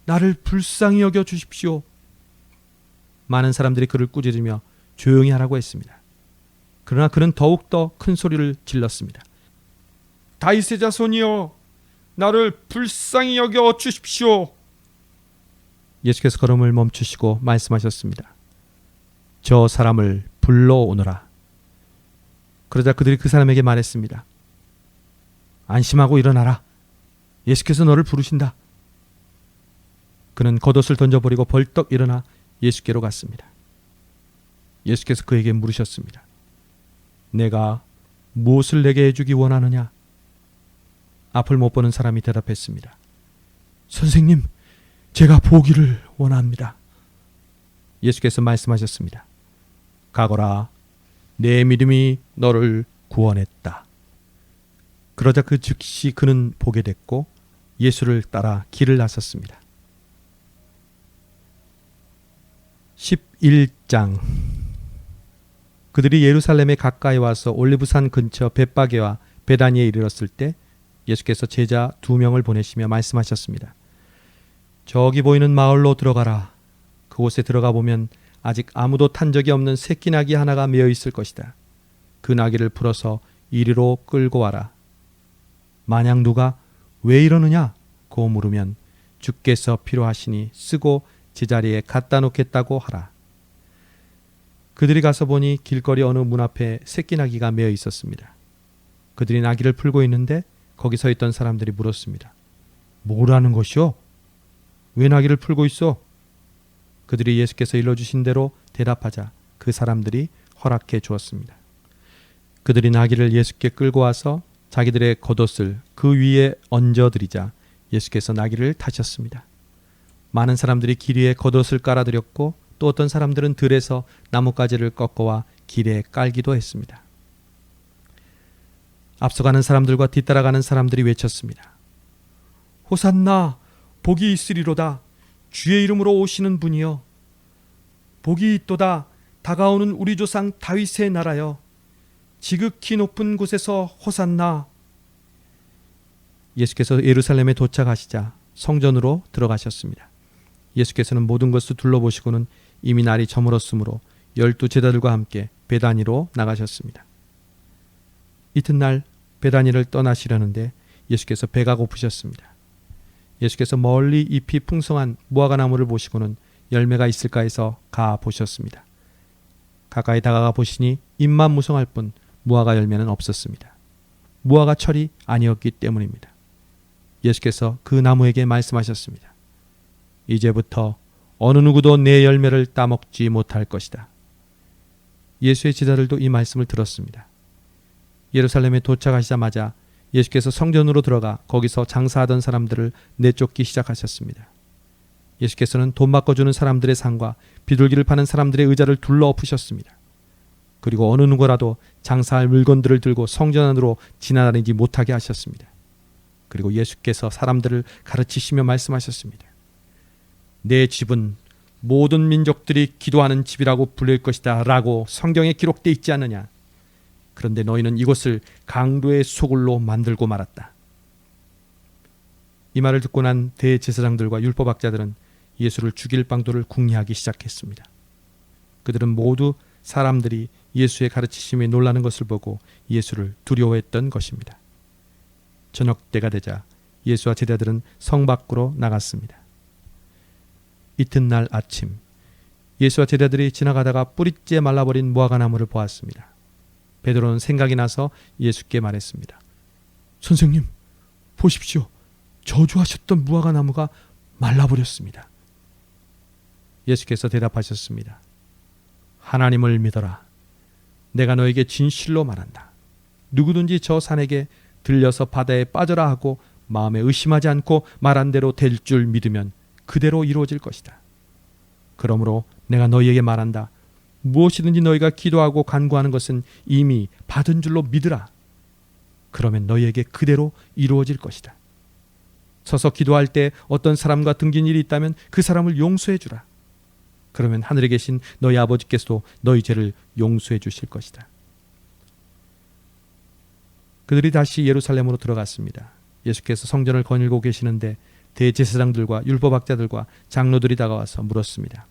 나를 불쌍히 여겨 주십시오. 많은 사람들이 그를 꾸짖으며 조용히 하라고 했습니다. 그러나 그는 더욱더 큰 소리를 질렀습니다. 다윗의 자손이여, 나를 불쌍히 여겨 주십시오. 예수께서 걸음을 멈추시고 말씀하셨습니다. 저 사람을 불러오너라. 그러자 그들이 그 사람에게 말했습니다. 안심하고 일어나라. 예수께서 너를 부르신다. 그는 겉옷을 던져버리고 벌떡 일어나 예수께로 갔습니다. 예수께서 그에게 물으셨습니다. 내가 무엇을 내게 해주기 원하느냐? 앞을 못 보는 사람이 대답했습니다. 선생님, 제가 보기를 원합니다. 예수께서 말씀하셨습니다. 가거라, 내 믿음이 너를 구원했다. 그러자 그 즉시 그는 보게 됐고 예수를 따라 길을 나섰습니다. 11장. 그들이 예루살렘에 가까이 와서 올리브산 근처 벳바게와 베다니에 이르렀을 때 예수께서 제자 2명을 보내시며 말씀하셨습니다. 저기 보이는 마을로 들어가라. 그곳에 들어가 보면 아직 아무도 탄 적이 없는 새끼 나귀 하나가 메어 있을 것이다. 그 나귀를 풀어서 이리로 끌고 와라. 만약 누가 왜 이러느냐고 물으면 주께서 필요하시니 쓰고 제자리에 갖다 놓겠다고 하라. 그들이 가서 보니 길거리 어느 문 앞에 새끼 나귀가 메어 있었습니다. 그들이 나귀를 풀고 있는데 거기 서 있던 사람들이 물었습니다. 뭐라는 것이오? 왜 나귀를 풀고 있어? 그들이 예수께서 일러주신 대로 대답하자 그 사람들이 허락해 주었습니다. 그들이 나귀를 예수께 끌고 와서 자기들의 겉옷을 그 위에 얹어드리자 예수께서 나귀를 타셨습니다. 많은 사람들이 길 위에 겉옷을 깔아드렸고 또 어떤 사람들은 들에서 나뭇가지를 꺾어와 길에 깔기도 했습니다. 앞서가는 사람들과 뒤따라가는 사람들이 외쳤습니다. 호산나, 복이 있으리로다. 주의 이름으로 오시는 분이여. 복이 있도다. 다가오는 우리 조상 다윗의 나라여. 지극히 높은 곳에서 호산나. 예수께서 예루살렘에 도착하시자 성전으로 들어가셨습니다. 예수께서는 모든 것을 둘러보시고는 이미 날이 저물었으므로 12 제자들과 함께 베다니로 나가셨습니다. 이튿날 베다니를 떠나시려는데 예수께서 배가 고프셨습니다. 예수께서 멀리 잎이 풍성한 무화과 나무를 보시고는 열매가 있을까 해서 가 보셨습니다. 가까이 다가가 보시니 잎만 무성할 뿐 무화과 열매는 없었습니다. 무화과 철이 아니었기 때문입니다. 예수께서 그 나무에게 말씀하셨습니다. 이제부터 어느 누구도 내 열매를 따먹지 못할 것이다. 예수의 제자들도 이 말씀을 들었습니다. 예루살렘에 도착하시자마자 예수께서 성전으로 들어가 거기서 장사하던 사람들을 내쫓기 시작하셨습니다. 예수께서는 돈 바꿔주는 사람들의 상과 비둘기를 파는 사람들의 의자를 둘러 엎으셨습니다. 그리고 어느 누구라도 장사할 물건들을 들고 성전 안으로 지나다니지 못하게 하셨습니다. 그리고 예수께서 사람들을 가르치시며 말씀하셨습니다. 내 집은 모든 민족들이 기도하는 집이라고 불릴 것이다 라고 성경에 기록되어 있지 않느냐. 그런데 너희는 이곳을 강도의 소굴로 만들고 말았다. 이 말을 듣고 난 대제사장들과 율법학자들은 예수를 죽일 방도를 궁리하기 시작했습니다. 그들은 모두 사람들이 예수의 가르치심에 놀라는 것을 보고 예수를 두려워했던 것입니다. 저녁 때가 되자 예수와 제자들은 성 밖으로 나갔습니다. 이튿날 아침 예수와 제자들이 지나가다가 뿌리째 말라버린 무화과나무를 보았습니다. 베드로는 생각이 나서 예수께 말했습니다. 선생님, 보십시오. 저주하셨던 무화과나무가 말라버렸습니다. 예수께서 대답하셨습니다. 하나님을 믿어라. 내가 너에게 진실로 말한다. 누구든지 저 산에게 들려서 바다에 빠져라 하고 마음에 의심하지 않고 말한 대로 될 줄 믿으면 그대로 이루어질 것이다. 그러므로 내가 너희에게 말한다. 무엇이든지 너희가 기도하고 간구하는 것은 이미 받은 줄로 믿으라. 그러면 너희에게 그대로 이루어질 것이다. 서서 기도할 때 어떤 사람과 등진 일이 있다면 그 사람을 용서해 주라. 그러면 하늘에 계신 너희 아버지께서도 너희 죄를 용서해 주실 것이다. 그들이 다시 예루살렘으로 들어갔습니다. 예수께서 성전을 거닐고 계시는데 대제사장들과 율법학자들과 장로들이 다가와서 물었습니다.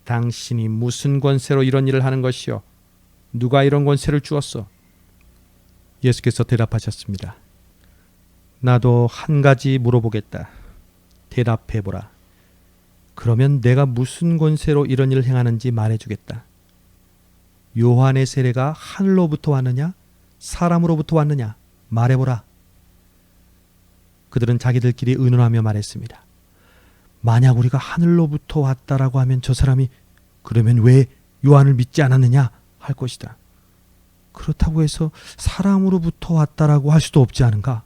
당신이 무슨 권세로 이런 일을 하는 것이요? 누가 이런 권세를 주었어? 예수께서 대답하셨습니다. 나도 한 가지 물어보겠다. 대답해보라. 그러면 내가 무슨 권세로 이런 일을 행하는지 말해주겠다. 요한의 세례가 하늘로부터 왔느냐? 사람으로부터 왔느냐? 말해보라. 그들은 자기들끼리 의논하며 말했습니다. 만약 우리가 하늘로부터 왔다라고 하면 저 사람이 그러면 왜 요한을 믿지 않았느냐 할 것이다. 그렇다고 해서 사람으로부터 왔다라고 할 수도 없지 않은가?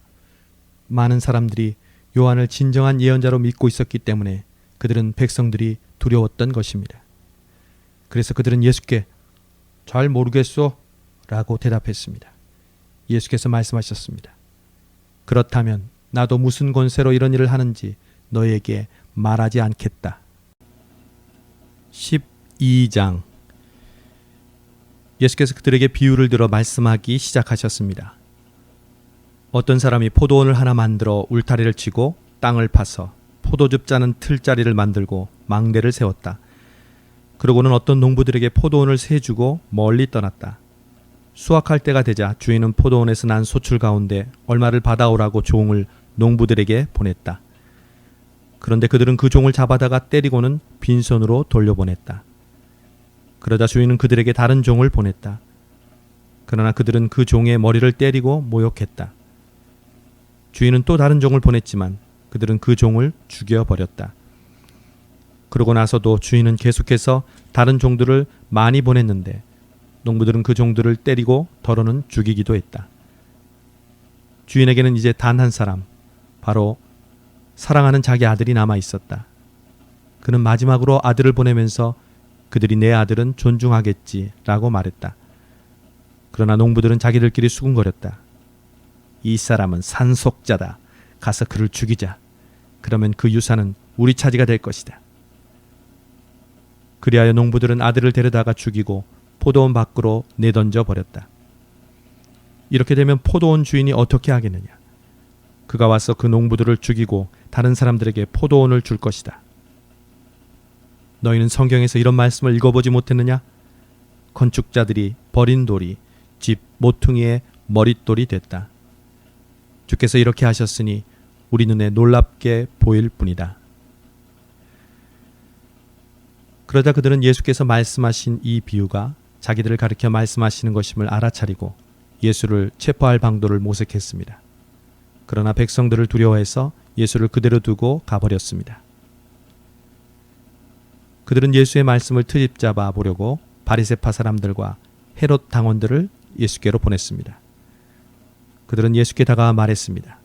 많은 사람들이 요한을 진정한 예언자로 믿고 있었기 때문에 그들은 백성들이 두려웠던 것입니다. 그래서 그들은 예수께 잘 모르겠소 라고 대답했습니다. 예수께서 말씀하셨습니다. 그렇다면 나도 무슨 권세로 이런 일을 하는지 너에게 말하지 않겠다. 12장 예수께서 그들에게 비유를 들어 말씀하기 시작하셨습니다. 어떤 사람이 포도원을 하나 만들어 울타리를 치고 땅을 파서 포도즙 짜는 틀자리를 만들고 망대를 세웠다. 그러고는 어떤 농부들에게 포도원을 세주고 멀리 떠났다. 수확할 때가 되자 주인은 포도원에서 난 소출 가운데 얼마를 받아오라고 종을 농부들에게 보냈다. 그런데 그들은 그 종을 잡아다가 때리고는 빈손으로 돌려보냈다. 그러자 주인은 그들에게 다른 종을 보냈다. 그러나 그들은 그 종의 머리를 때리고 모욕했다. 주인은 또 다른 종을 보냈지만 그들은 그 종을 죽여버렸다. 그러고 나서도 주인은 계속해서 다른 종들을 많이 보냈는데 농부들은 그 종들을 때리고 더러는 죽이기도 했다. 주인에게는 이제 단 한 사람, 바로 사랑하는 자기 아들이 남아 있었다. 그는 마지막으로 아들을 보내면서 그들이 내 아들은 존중하겠지라고 말했다. 그러나 농부들은 자기들끼리 수군거렸다. 이 사람은 산속자다. 가서 그를 죽이자. 그러면 그 유산은 우리 차지가 될 것이다. 그리하여 농부들은 아들을 데려다가 죽이고 포도원 밖으로 내던져 버렸다. 이렇게 되면 포도원 주인이 어떻게 하겠느냐? 그가 와서 그 농부들을 죽이고 다른 사람들에게 포도원을 줄 것이다. 너희는 성경에서 이런 말씀을 읽어보지 못했느냐? 건축자들이 버린 돌이 집 모퉁이의 머릿돌이 됐다. 주께서 이렇게 하셨으니 우리 눈에 놀랍게 보일 뿐이다. 그러자 그들은 예수께서 말씀하신 이 비유가 자기들을 가리켜 말씀하시는 것임을 알아차리고 예수를 체포할 방도를 모색했습니다. 그러나 백성들을 두려워해서 예수를 그대로 두고 가버렸습니다. 그들은 예수의 말씀을 트집잡아 보려고 바리새파 사람들과 헤롯 당원들을 예수께로 보냈습니다. 그들은 예수께 다가와 말했습니다.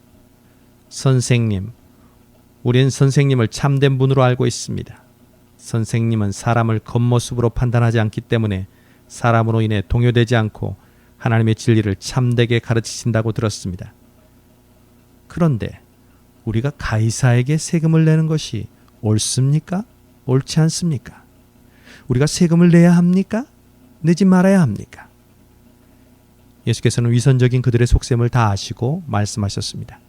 선생님, 우린 선생님을 참된 분으로 알고 있습니다. 선생님은 사람을 겉모습으로 판단하지 않기 때문에 사람으로 인해 동요되지 않고 하나님의 진리를 참되게 가르치신다고 들었습니다. 그런데 우리가 가이사에게 세금을 내는 것이 옳습니까? 옳지 않습니까? 우리가 세금을 내야 합니까? 내지 말아야 합니까? 예수께서는 위선적인 그들의 속셈을 다 아시고 말씀하셨습니다.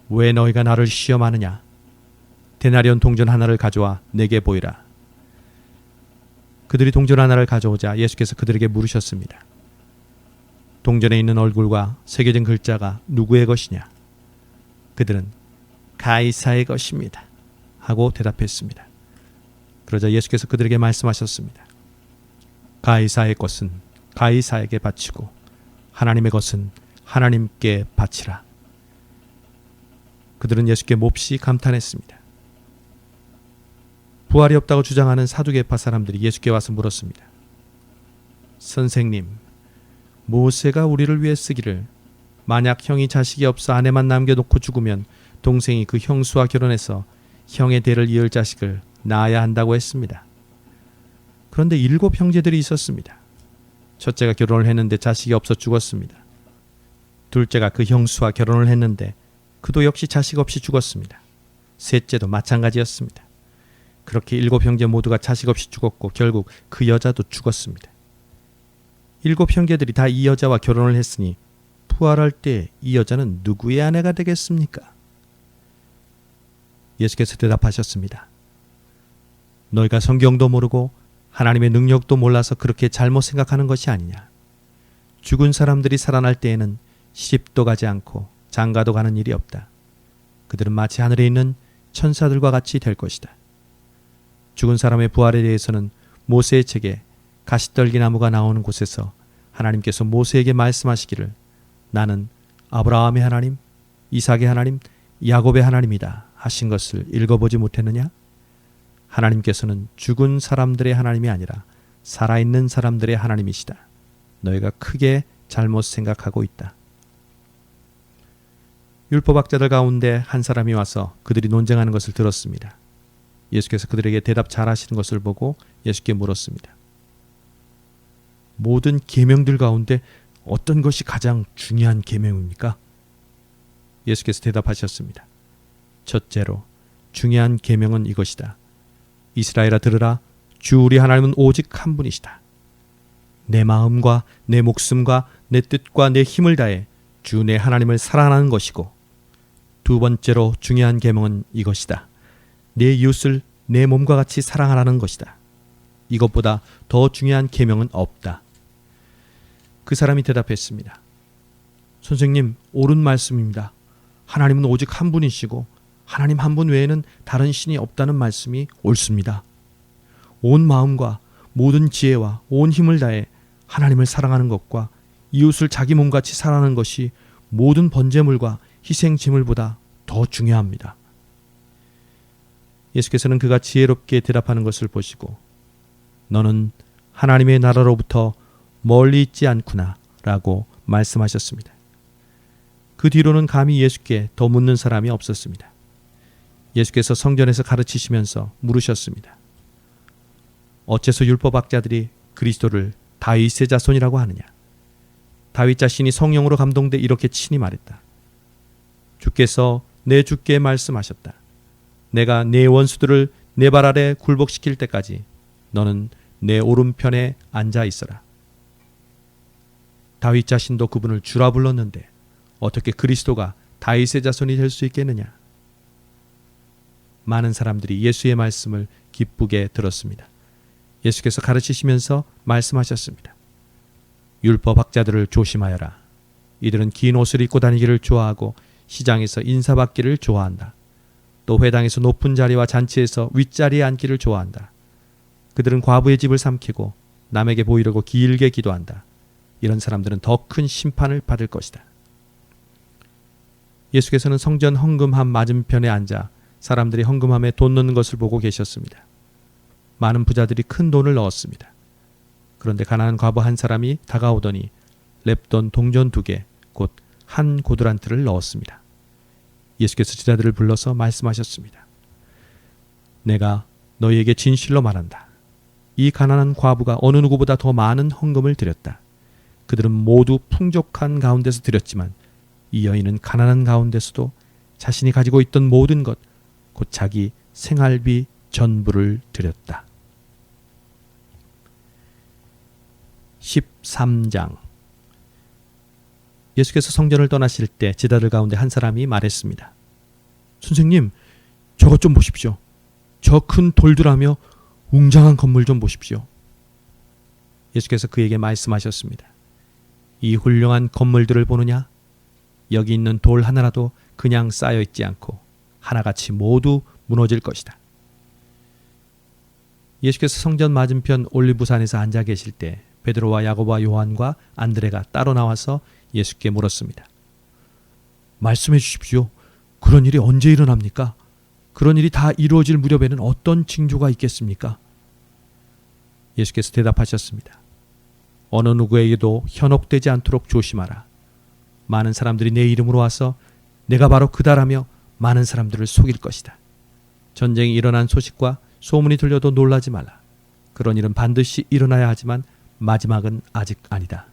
왜 너희가 나를 시험하느냐? 데나리온 동전 하나를 가져와 내게 보이라. 그들이 동전 하나를 가져오자 예수께서 그들에게 물으셨습니다. 동전에 있는 얼굴과 새겨진 글자가 누구의 것이냐? 그들은 가이사의 것입니다 하고 대답했습니다. 그러자 예수께서 그들에게 말씀하셨습니다. 가이사의 것은 가이사에게 바치고 하나님의 것은 하나님께 바치라. 그들은 예수께 몹시 감탄했습니다. 부활이 없다고 주장하는 사두개파 사람들이 예수께 와서 물었습니다. 선생님, 모세가 우리를 위해 쓰기를 만약 형이 자식이 없어 아내만 남겨놓고 죽으면 동생이 그 형수와 결혼해서 형의 대를 이을 자식을 낳아야 한다고 했습니다. 그런데 7 형제들이 있었습니다. 첫째가 결혼을 했는데 자식이 없어 죽었습니다. 둘째가 그 형수와 결혼을 했는데 그도 역시 자식 없이 죽었습니다. 셋째도 마찬가지였습니다. 그렇게 7 형제 모두가 자식 없이 죽었고 결국 그 여자도 죽었습니다. 7 형제들이 다 이 여자와 결혼을 했으니 부활할 때 이 여자는 누구의 아내가 되겠습니까? 예수께서 대답하셨습니다. 너희가 성경도 모르고 하나님의 능력도 몰라서 그렇게 잘못 생각하는 것이 아니냐. 죽은 사람들이 살아날 때에는 시집도 가지 않고 장가도 가는 일이 없다. 그들은 마치 하늘에 있는 천사들과 같이 될 것이다. 죽은 사람의 부활에 대해서는 모세의 책에 가시떨기 나무가 나오는 곳에서 하나님께서 모세에게 말씀하시기를 나는 아브라함의 하나님, 이삭의 하나님, 야곱의 하나님이다 하신 것을 읽어보지 못했느냐? 하나님께서는 죽은 사람들의 하나님이 아니라 살아있는 사람들의 하나님이시다. 너희가 크게 잘못 생각하고 있다. 율법학자들 가운데 한 사람이 와서 그들이 논쟁하는 것을 들었습니다. 예수께서 그들에게 대답 잘하시는 것을 보고 예수께 물었습니다. 모든 계명들 가운데 어떤 것이 가장 중요한 계명입니까? 예수께서 대답하셨습니다. 첫째로 중요한 계명은 이것이다. 이스라엘아 들으라. 주 우리 하나님은 오직 한 분이시다. 내 마음과 내 목숨과 내 뜻과 내 힘을 다해 주 내 하나님을 사랑하는 것이고, 두 번째로 중요한 계명은 이것이다. 내 이웃을 내 몸과 같이 사랑하라는 것이다. 이것보다 더 중요한 계명은 없다. 그 사람이 대답했습니다. 선생님, 옳은 말씀입니다. 하나님은 오직 한 분이시고 하나님 한 분 외에는 다른 신이 없다는 말씀이 옳습니다. 온 마음과 모든 지혜와 온 힘을 다해 하나님을 사랑하는 것과 이웃을 자기 몸같이 사랑하는 것이 모든 번제물과 희생제물보다 더 중요합니다. 예수께서는 그가 지혜롭게 대답하는 것을 보시고 너는 하나님의 나라로부터 멀리 있지 않구나 라고 말씀하셨습니다. 그 뒤로는 감히 예수께 더 묻는 사람이 없었습니다. 예수께서 성전에서 가르치시면서 물으셨습니다. 어째서 율법학자들이 그리스도를 다윗의 자손이라고 하느냐? 다윗 자신이 성령으로 감동돼 이렇게 친히 말했다. 주께서 내 주께 말씀하셨다. 내가 내 원수들을 내 발 아래 굴복시킬 때까지 너는 내 오른편에 앉아 있어라. 다윗 자신도 그분을 주라 불렀는데 어떻게 그리스도가 다윗의 자손이 될 수 있겠느냐? 많은 사람들이 예수의 말씀을 기쁘게 들었습니다. 예수께서 가르치시면서 말씀하셨습니다. 율법학자들을 조심하여라. 이들은 긴 옷을 입고 다니기를 좋아하고 시장에서 인사받기를 좋아한다. 또 회당에서 높은 자리와 잔치에서 윗자리에 앉기를 좋아한다. 그들은 과부의 집을 삼키고 남에게 보이려고 길게 기도한다. 이런 사람들은 더 큰 심판을 받을 것이다. 예수께서는 성전 헌금함 맞은편에 앉아 사람들이 헌금함에 돈 넣는 것을 보고 계셨습니다. 많은 부자들이 큰 돈을 넣었습니다. 그런데 가난한 과부 한 사람이 다가오더니 렙돈 동전 2개, 곧 한 고드란트를 넣었습니다. 예수께서 제자들을 불러서 말씀하셨습니다. 내가 너희에게 진실로 말한다. 이 가난한 과부가 어느 누구보다 더 많은 헌금을 드렸다. 그들은 모두 풍족한 가운데서 드렸지만 이 여인은 가난한 가운데서도 자신이 가지고 있던 모든 것, 곧 자기 생활비 전부를 드렸다. 13장. 예수께서 성전을 떠나실 때 제자들 가운데 한 사람이 말했습니다. 선생님, 저것 좀 보십시오. 저 큰 돌들하며 웅장한 건물 좀 보십시오. 예수께서 그에게 말씀하셨습니다. 이 훌륭한 건물들을 보느냐? 여기 있는 돌 하나라도 그냥 쌓여 있지 않고 하나같이 모두 무너질 것이다. 예수께서 성전 맞은편 올리브산에서 앉아 계실 때 베드로와 야고보와 요한과 안드레가 따로 나와서 예수께 물었습니다. 말씀해 주십시오. 그런 일이 언제 일어납니까? 그런 일이 다 이루어질 무렵에는 어떤 징조가 있겠습니까? 예수께서 대답하셨습니다. 어느 누구에게도 현혹되지 않도록 조심하라. 많은 사람들이 내 이름으로 와서 내가 바로 그다라며 많은 사람들을 속일 것이다. 전쟁이 일어난 소식과 소문이 들려도 놀라지 말라. 그런 일은 반드시 일어나야 하지만 마지막은 아직 아니다.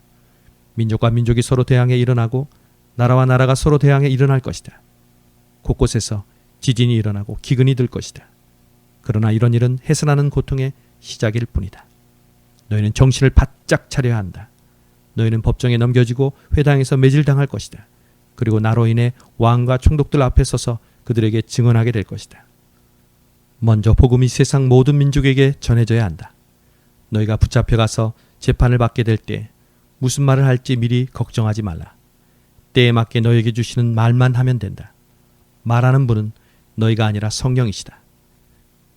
민족과 민족이 서로 대항해 일어나고 나라와 나라가 서로 대항해 일어날 것이다. 곳곳에서 지진이 일어나고 기근이 들 것이다. 그러나 이런 일은 해산하는 고통의 시작일 뿐이다. 너희는 정신을 바짝 차려야 한다. 너희는 법정에 넘겨지고 회당에서 매질당할 것이다. 그리고 나로 인해 왕과 총독들 앞에 서서 그들에게 증언하게 될 것이다. 먼저 복음이 세상 모든 민족에게 전해져야 한다. 너희가 붙잡혀가서 재판을 받게 될 때 무슨 말을 할지 미리 걱정하지 말라. 때에 맞게 너희에게 주시는 말만 하면 된다. 말하는 분은 너희가 아니라 성령이시다.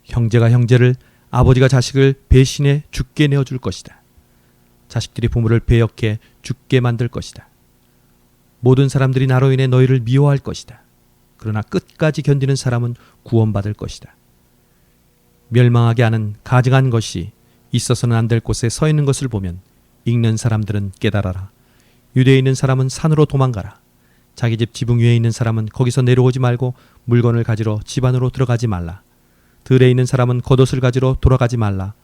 형제가 형제를, 아버지가 자식을 배신해 죽게 내어줄 것이다. 자식들이 부모를 배역해 죽게 만들 것이다. 모든 사람들이 나로 인해 너희를 미워할 것이다. 그러나 끝까지 견디는 사람은 구원받을 것이다. 멸망하게 하는 가증한 것이 있어서는 안 될 곳에 서 있는 것을 보면 읽는 사람들은 깨달아라. 유대에 있는 사람은 산으로 도망가라. 자기 집 지붕 위에 있는 사람은 거기서 내려오지 말고 물건을 가지러 집 안으로 들어가지 말라. 들에 있는 사람은 겉옷을 가지러 돌아가지 말라.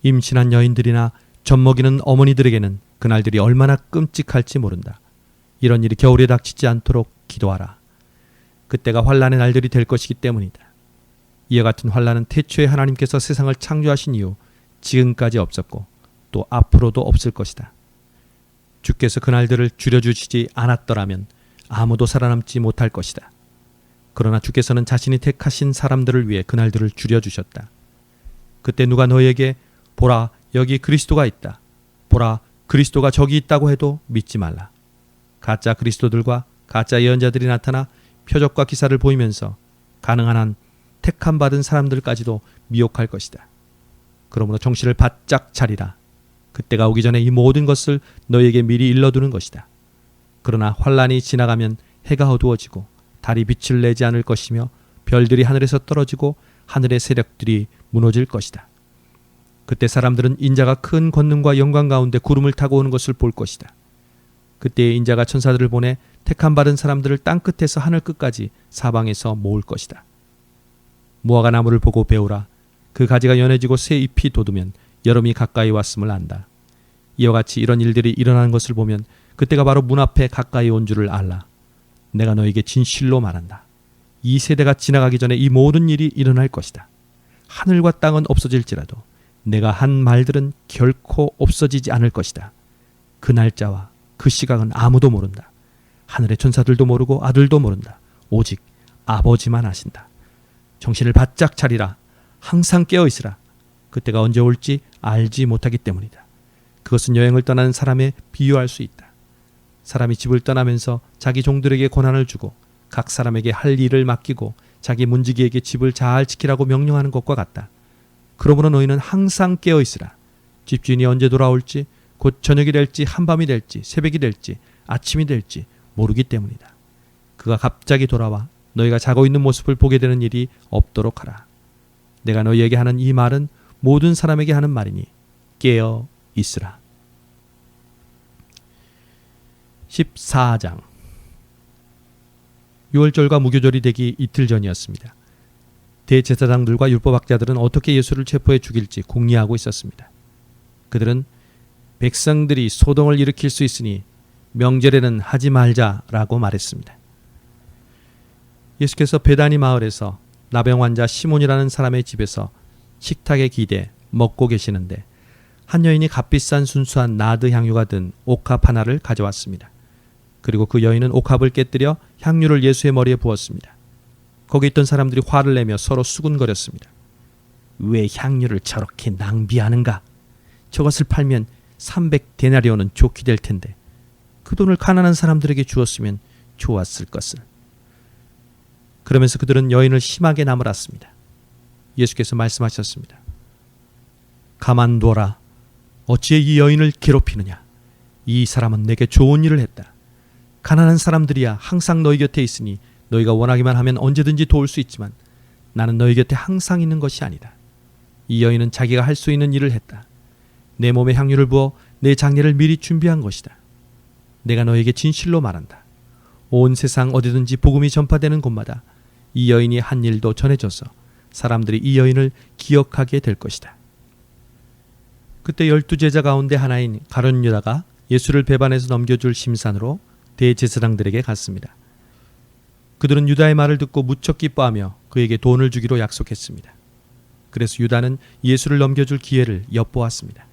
임신한 여인들이나 젖먹이는 어머니들에게는 그날들이 얼마나 끔찍할지 모른다. 이런 일이 겨울에 닥치지 않도록 기도하라. 그때가 환난의 날들이 될 것이기 때문이다. 이와 같은 환난은 태초에 하나님께서 세상을 창조하신 이후 지금까지 없었고 또 앞으로도 없을 것이다. 주께서 그날들을 줄여주시지 않았더라면 아무도 살아남지 못할 것이다. 그러나 주께서는 자신이 택하신 사람들을 위해 그날들을 줄여주셨다. 그때 누가 너희에게 보라 여기 그리스도가 있다. 보라 그리스도가 저기 있다고 해도 믿지 말라. 가짜 그리스도들과 가짜 예언자들이 나타나 표적과 기사를 보이면서 가능한 한 택함 받은 사람들까지도 미혹할 것이다. 그러므로 정신을 바짝 차리라. 그때가 오기 전에 이 모든 것을 너희에게 미리 일러두는 것이다. 그러나 환란이 지나가면 해가 어두워지고 달이 빛을 내지 않을 것이며 별들이 하늘에서 떨어지고 하늘의 세력들이 무너질 것이다. 그때 사람들은 인자가 큰 권능과 영광 가운데 구름을 타고 오는 것을 볼 것이다. 그때 인자가 천사들을 보내 택함 받은 사람들을 땅 끝에서 하늘 끝까지 사방에서 모을 것이다. 무화과 나무를 보고 배우라. 그 가지가 연해지고 새 잎이 돋으면 여름이 가까이 왔음을 안다. 이와 같이 이런 일들이 일어나는 것을 보면 그때가 바로 문 앞에 가까이 온 줄을 알라. 내가 너에게 진실로 말한다. 이 세대가 지나가기 전에 이 모든 일이 일어날 것이다. 하늘과 땅은 없어질지라도 내가 한 말들은 결코 없어지지 않을 것이다. 그 날짜와 그 시각은 아무도 모른다. 하늘의 천사들도 모르고 아들도 모른다. 오직 아버지만 아신다. 정신을 바짝 차리라. 항상 깨어있으라. 그때가 언제 올지 알지 못하기 때문이다. 그것은 여행을 떠나는 사람에 비유할 수 있다. 사람이 집을 떠나면서 자기 종들에게 권한을 주고 각 사람에게 할 일을 맡기고 자기 문지기에게 집을 잘 지키라고 명령하는 것과 같다. 그러므로 너희는 항상 깨어있으라. 집주인이 언제 돌아올지, 곧 저녁이 될지 한밤이 될지 새벽이 될지 아침이 될지 모르기 때문이다. 그가 갑자기 돌아와 너희가 자고 있는 모습을 보게 되는 일이 없도록 하라. 내가 너희에게 하는 이 말은 모든 사람에게 하는 말이니 깨어 있으라. 14장. 6월절과 무교절이 되기 이틀 전이었습니다. 대제사장들과 율법학자들은 어떻게 예수를 체포해 죽일지 궁리하고 있었습니다. 그들은 백성들이 소동을 일으킬 수 있으니 명절에는 하지 말자라고 말했습니다. 예수께서 베다니 마을에서 나병 환자 시몬이라는 사람의 집에서 식탁에 기대 먹고 계시는데 한 여인이 값비싼 순수한 나드 향유가 든 옥합 하나를 가져왔습니다. 그리고 그 여인은 옥합을 깨뜨려 향유를 예수의 머리에 부었습니다. 거기 있던 사람들이 화를 내며 서로 수군거렸습니다. 왜 향유를 저렇게 낭비하는가? 저것을 팔면 300데나리온은 좋게 될 텐데 그 돈을 가난한 사람들에게 주었으면 좋았을 것을. 그러면서 그들은 여인을 심하게 나무랐습니다. 예수께서 말씀하셨습니다. 가만둬라. 어찌해 이 여인을 괴롭히느냐. 이 사람은 내게 좋은 일을 했다. 가난한 사람들이야 항상 너희 곁에 있으니 너희가 원하기만 하면 언제든지 도울 수 있지만 나는 너희 곁에 항상 있는 것이 아니다. 이 여인은 자기가 할 수 있는 일을 했다. 내 몸에 향유를 부어 내 장례를 미리 준비한 것이다. 내가 너에게 진실로 말한다. 온 세상 어디든지 복음이 전파되는 곳마다 이 여인이 한 일도 전해져서 사람들이 이 여인을 기억하게 될 것이다. 그때 12제자 가운데 하나인 가룟 유다가 예수를 배반해서 넘겨줄 심산으로 대제사장들에게 갔습니다. 그들은 유다의 말을 듣고 무척 기뻐하며 그에게 돈을 주기로 약속했습니다. 그래서 유다는 예수를 넘겨줄 기회를 엿보았습니다.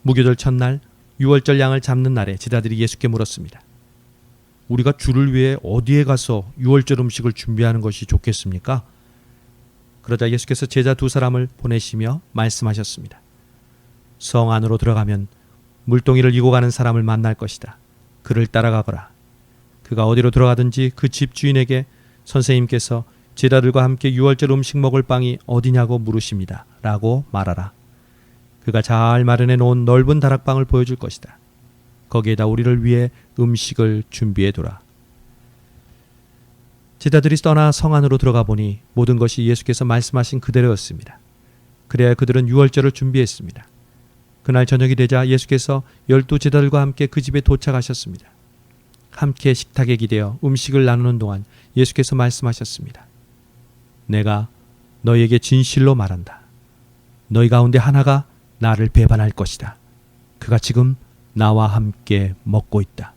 무교절 첫날 유월절 양을 잡는 날에 제자들이 예수께 물었습니다. 우리가 주를 위해 어디에 가서 유월절 음식을 준비하는 것이 좋겠습니까? 그러자 예수께서 제자 2사람을 보내시며 말씀하셨습니다. 성 안으로 들어가면 물동이를 이고 가는 사람을 만날 것이다. 그를 따라가거라. 그가 어디로 들어가든지 그 집 주인에게 선생님께서 제자들과 함께 유월절 음식 먹을 빵이 어디냐고 물으십니다. 라고 말하라. 그가 잘 마련해 놓은 넓은 다락방을 보여줄 것이다. 거기에다 우리를 위해 음식을 준비해 두라. 제자들이 떠나 성 안으로 들어가 보니 모든 것이 예수께서 말씀하신 그대로였습니다. 그래야 그들은 유월절을 준비했습니다. 그날 저녁이 되자 예수께서 12제자들과 함께 그 집에 도착하셨습니다. 함께 식탁에 기대어 음식을 나누는 동안 예수께서 말씀하셨습니다. 내가 너희에게 진실로 말한다. 너희 가운데 하나가 나를 배반할 것이다. 그가 지금 나와 함께 먹고 있다.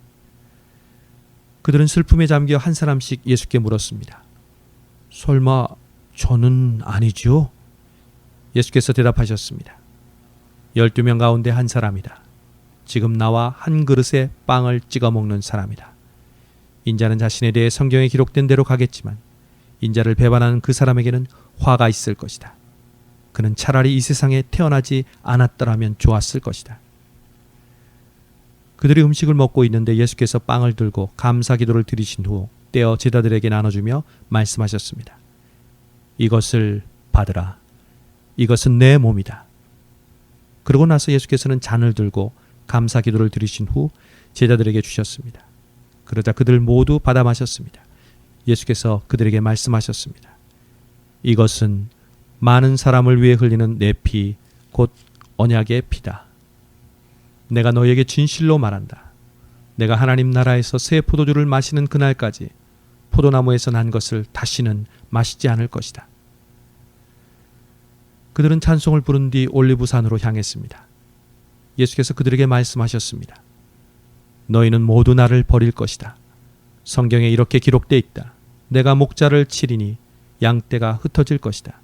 그들은 슬픔에 잠겨 한 사람씩 예수께 물었습니다. 설마 저는 아니지요? 예수께서 대답하셨습니다. 12명 가운데 한 사람이다. 지금 나와 한 그릇에 빵을 찍어 먹는 사람이다. 인자는 자신에 대해 성경에 기록된 대로 가겠지만 인자를 배반하는 그 사람에게는 화가 있을 것이다. 그는 차라리 이 세상에 태어나지 않았더라면 좋았을 것이다. 그들이 음식을 먹고 있는데 예수께서 빵을 들고 감사기도를 드리신 후 떼어 제자들에게 나눠주며 말씀하셨습니다. 이것을 받으라. 이것은 내 몸이다. 그러고 나서 예수께서는 잔을 들고 감사기도를 드리신 후 제자들에게 주셨습니다. 그러자 그들 모두 받아 마셨습니다. 예수께서 그들에게 말씀하셨습니다. 이것은 많은 사람을 위해 흘리는 내 피, 곧 언약의 피다. 내가 너에게 진실로 말한다. 내가 하나님 나라에서 새 포도주를 마시는 그날까지 포도나무에서 난 것을 다시는 마시지 않을 것이다. 그들은 찬송을 부른 뒤 올리브산으로 향했습니다. 예수께서 그들에게 말씀하셨습니다. 너희는 모두 나를 버릴 것이다. 성경에 이렇게 기록되어 있다. 내가 목자를 치리니 양떼가 흩어질 것이다.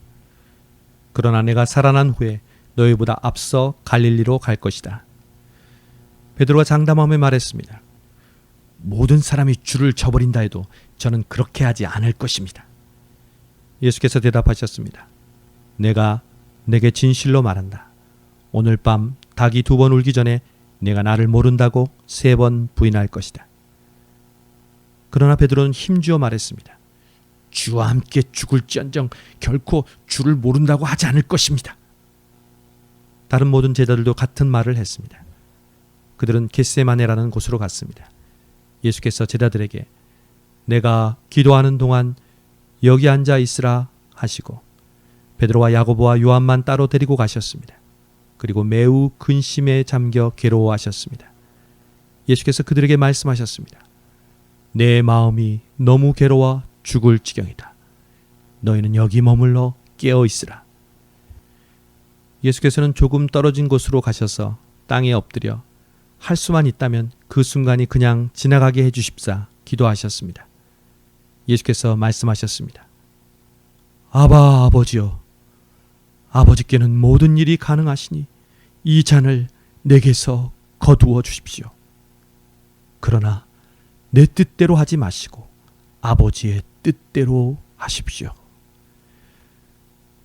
그러나 내가 살아난 후에 너희보다 앞서 갈릴리로 갈 것이다. 베드로가 장담하며 말했습니다. 모든 사람이 주를 저버린다 해도 저는 그렇게 하지 않을 것입니다. 예수께서 대답하셨습니다. 내가 내게 진실로 말한다. 오늘 밤 닭이 2번 울기 전에 내가 나를 모른다고 3번 부인할 것이다. 그러나 베드로는 힘주어 말했습니다. 주와 함께 죽을지언정 결코 주를 모른다고 하지 않을 것입니다. 다른 모든 제자들도 같은 말을 했습니다. 그들은 겟세마네라는 곳으로 갔습니다. 예수께서 제자들에게 내가 기도하는 동안 여기 앉아 있으라 하시고 베드로와 야고보와 요한만 따로 데리고 가셨습니다. 그리고 매우 근심에 잠겨 괴로워하셨습니다. 예수께서 그들에게 말씀하셨습니다. 내 마음이 너무 괴로워 죽을 지경이다. 너희는 여기 머물러 깨어 있으라. 예수께서는 조금 떨어진 곳으로 가셔서 땅에 엎드려 할 수만 있다면 그 순간이 그냥 지나가게 해주십사 기도하셨습니다. 예수께서 말씀하셨습니다. 아바 아버지여, 아버지께는 모든 일이 가능하시니 이 잔을 내게서 거두어 주십시오. 그러나 내 뜻대로 하지 마시고 아버지의 뜻대로 하십시오.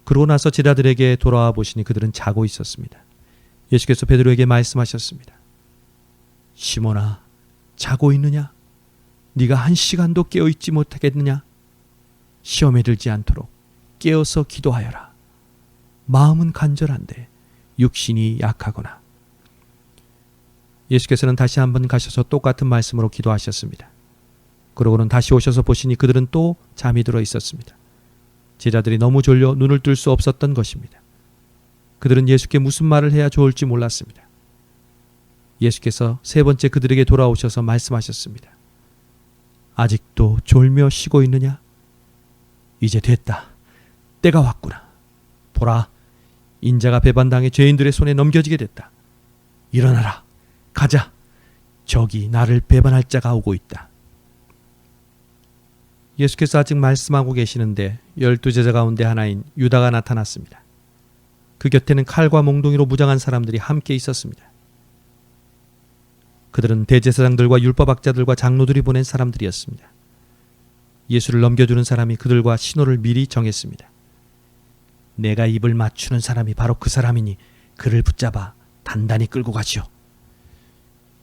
그러고 나서 제자들에게 돌아와 보시니 그들은 자고 있었습니다. 예수께서 베드로에게 말씀하셨습니다. 시몬아, 자고 있느냐? 네가 1시간도 깨어있지 못하겠느냐? 시험에 들지 않도록 깨어서 기도하여라. 마음은 간절한데 육신이 약하구나. 예수께서는 다시 한번 가셔서 똑같은 말씀으로 기도하셨습니다. 그러고는 다시 오셔서 보시니 그들은 또 잠이 들어 있었습니다. 제자들이 너무 졸려 눈을 뜰 수 없었던 것입니다. 그들은 예수께 무슨 말을 해야 좋을지 몰랐습니다. 예수께서 세 번째 그들에게 돌아오셔서 말씀하셨습니다. 아직도 졸며 쉬고 있느냐? 이제 됐다. 때가 왔구나. 보라, 인자가 배반당해 죄인들의 손에 넘겨지게 됐다. 일어나라. 가자. 저기 나를 배반할 자가 오고 있다. 예수께서 아직 말씀하고 계시는데 12제자 가운데 하나인 유다가 나타났습니다. 그 곁에는 칼과 몽둥이로 무장한 사람들이 함께 있었습니다. 그들은 대제사장들과 율법학자들과 장로들이 보낸 사람들이었습니다. 예수를 넘겨주는 사람이 그들과 신호를 미리 정했습니다. 내가 입을 맞추는 사람이 바로 그 사람이니 그를 붙잡아 단단히 끌고 가시오.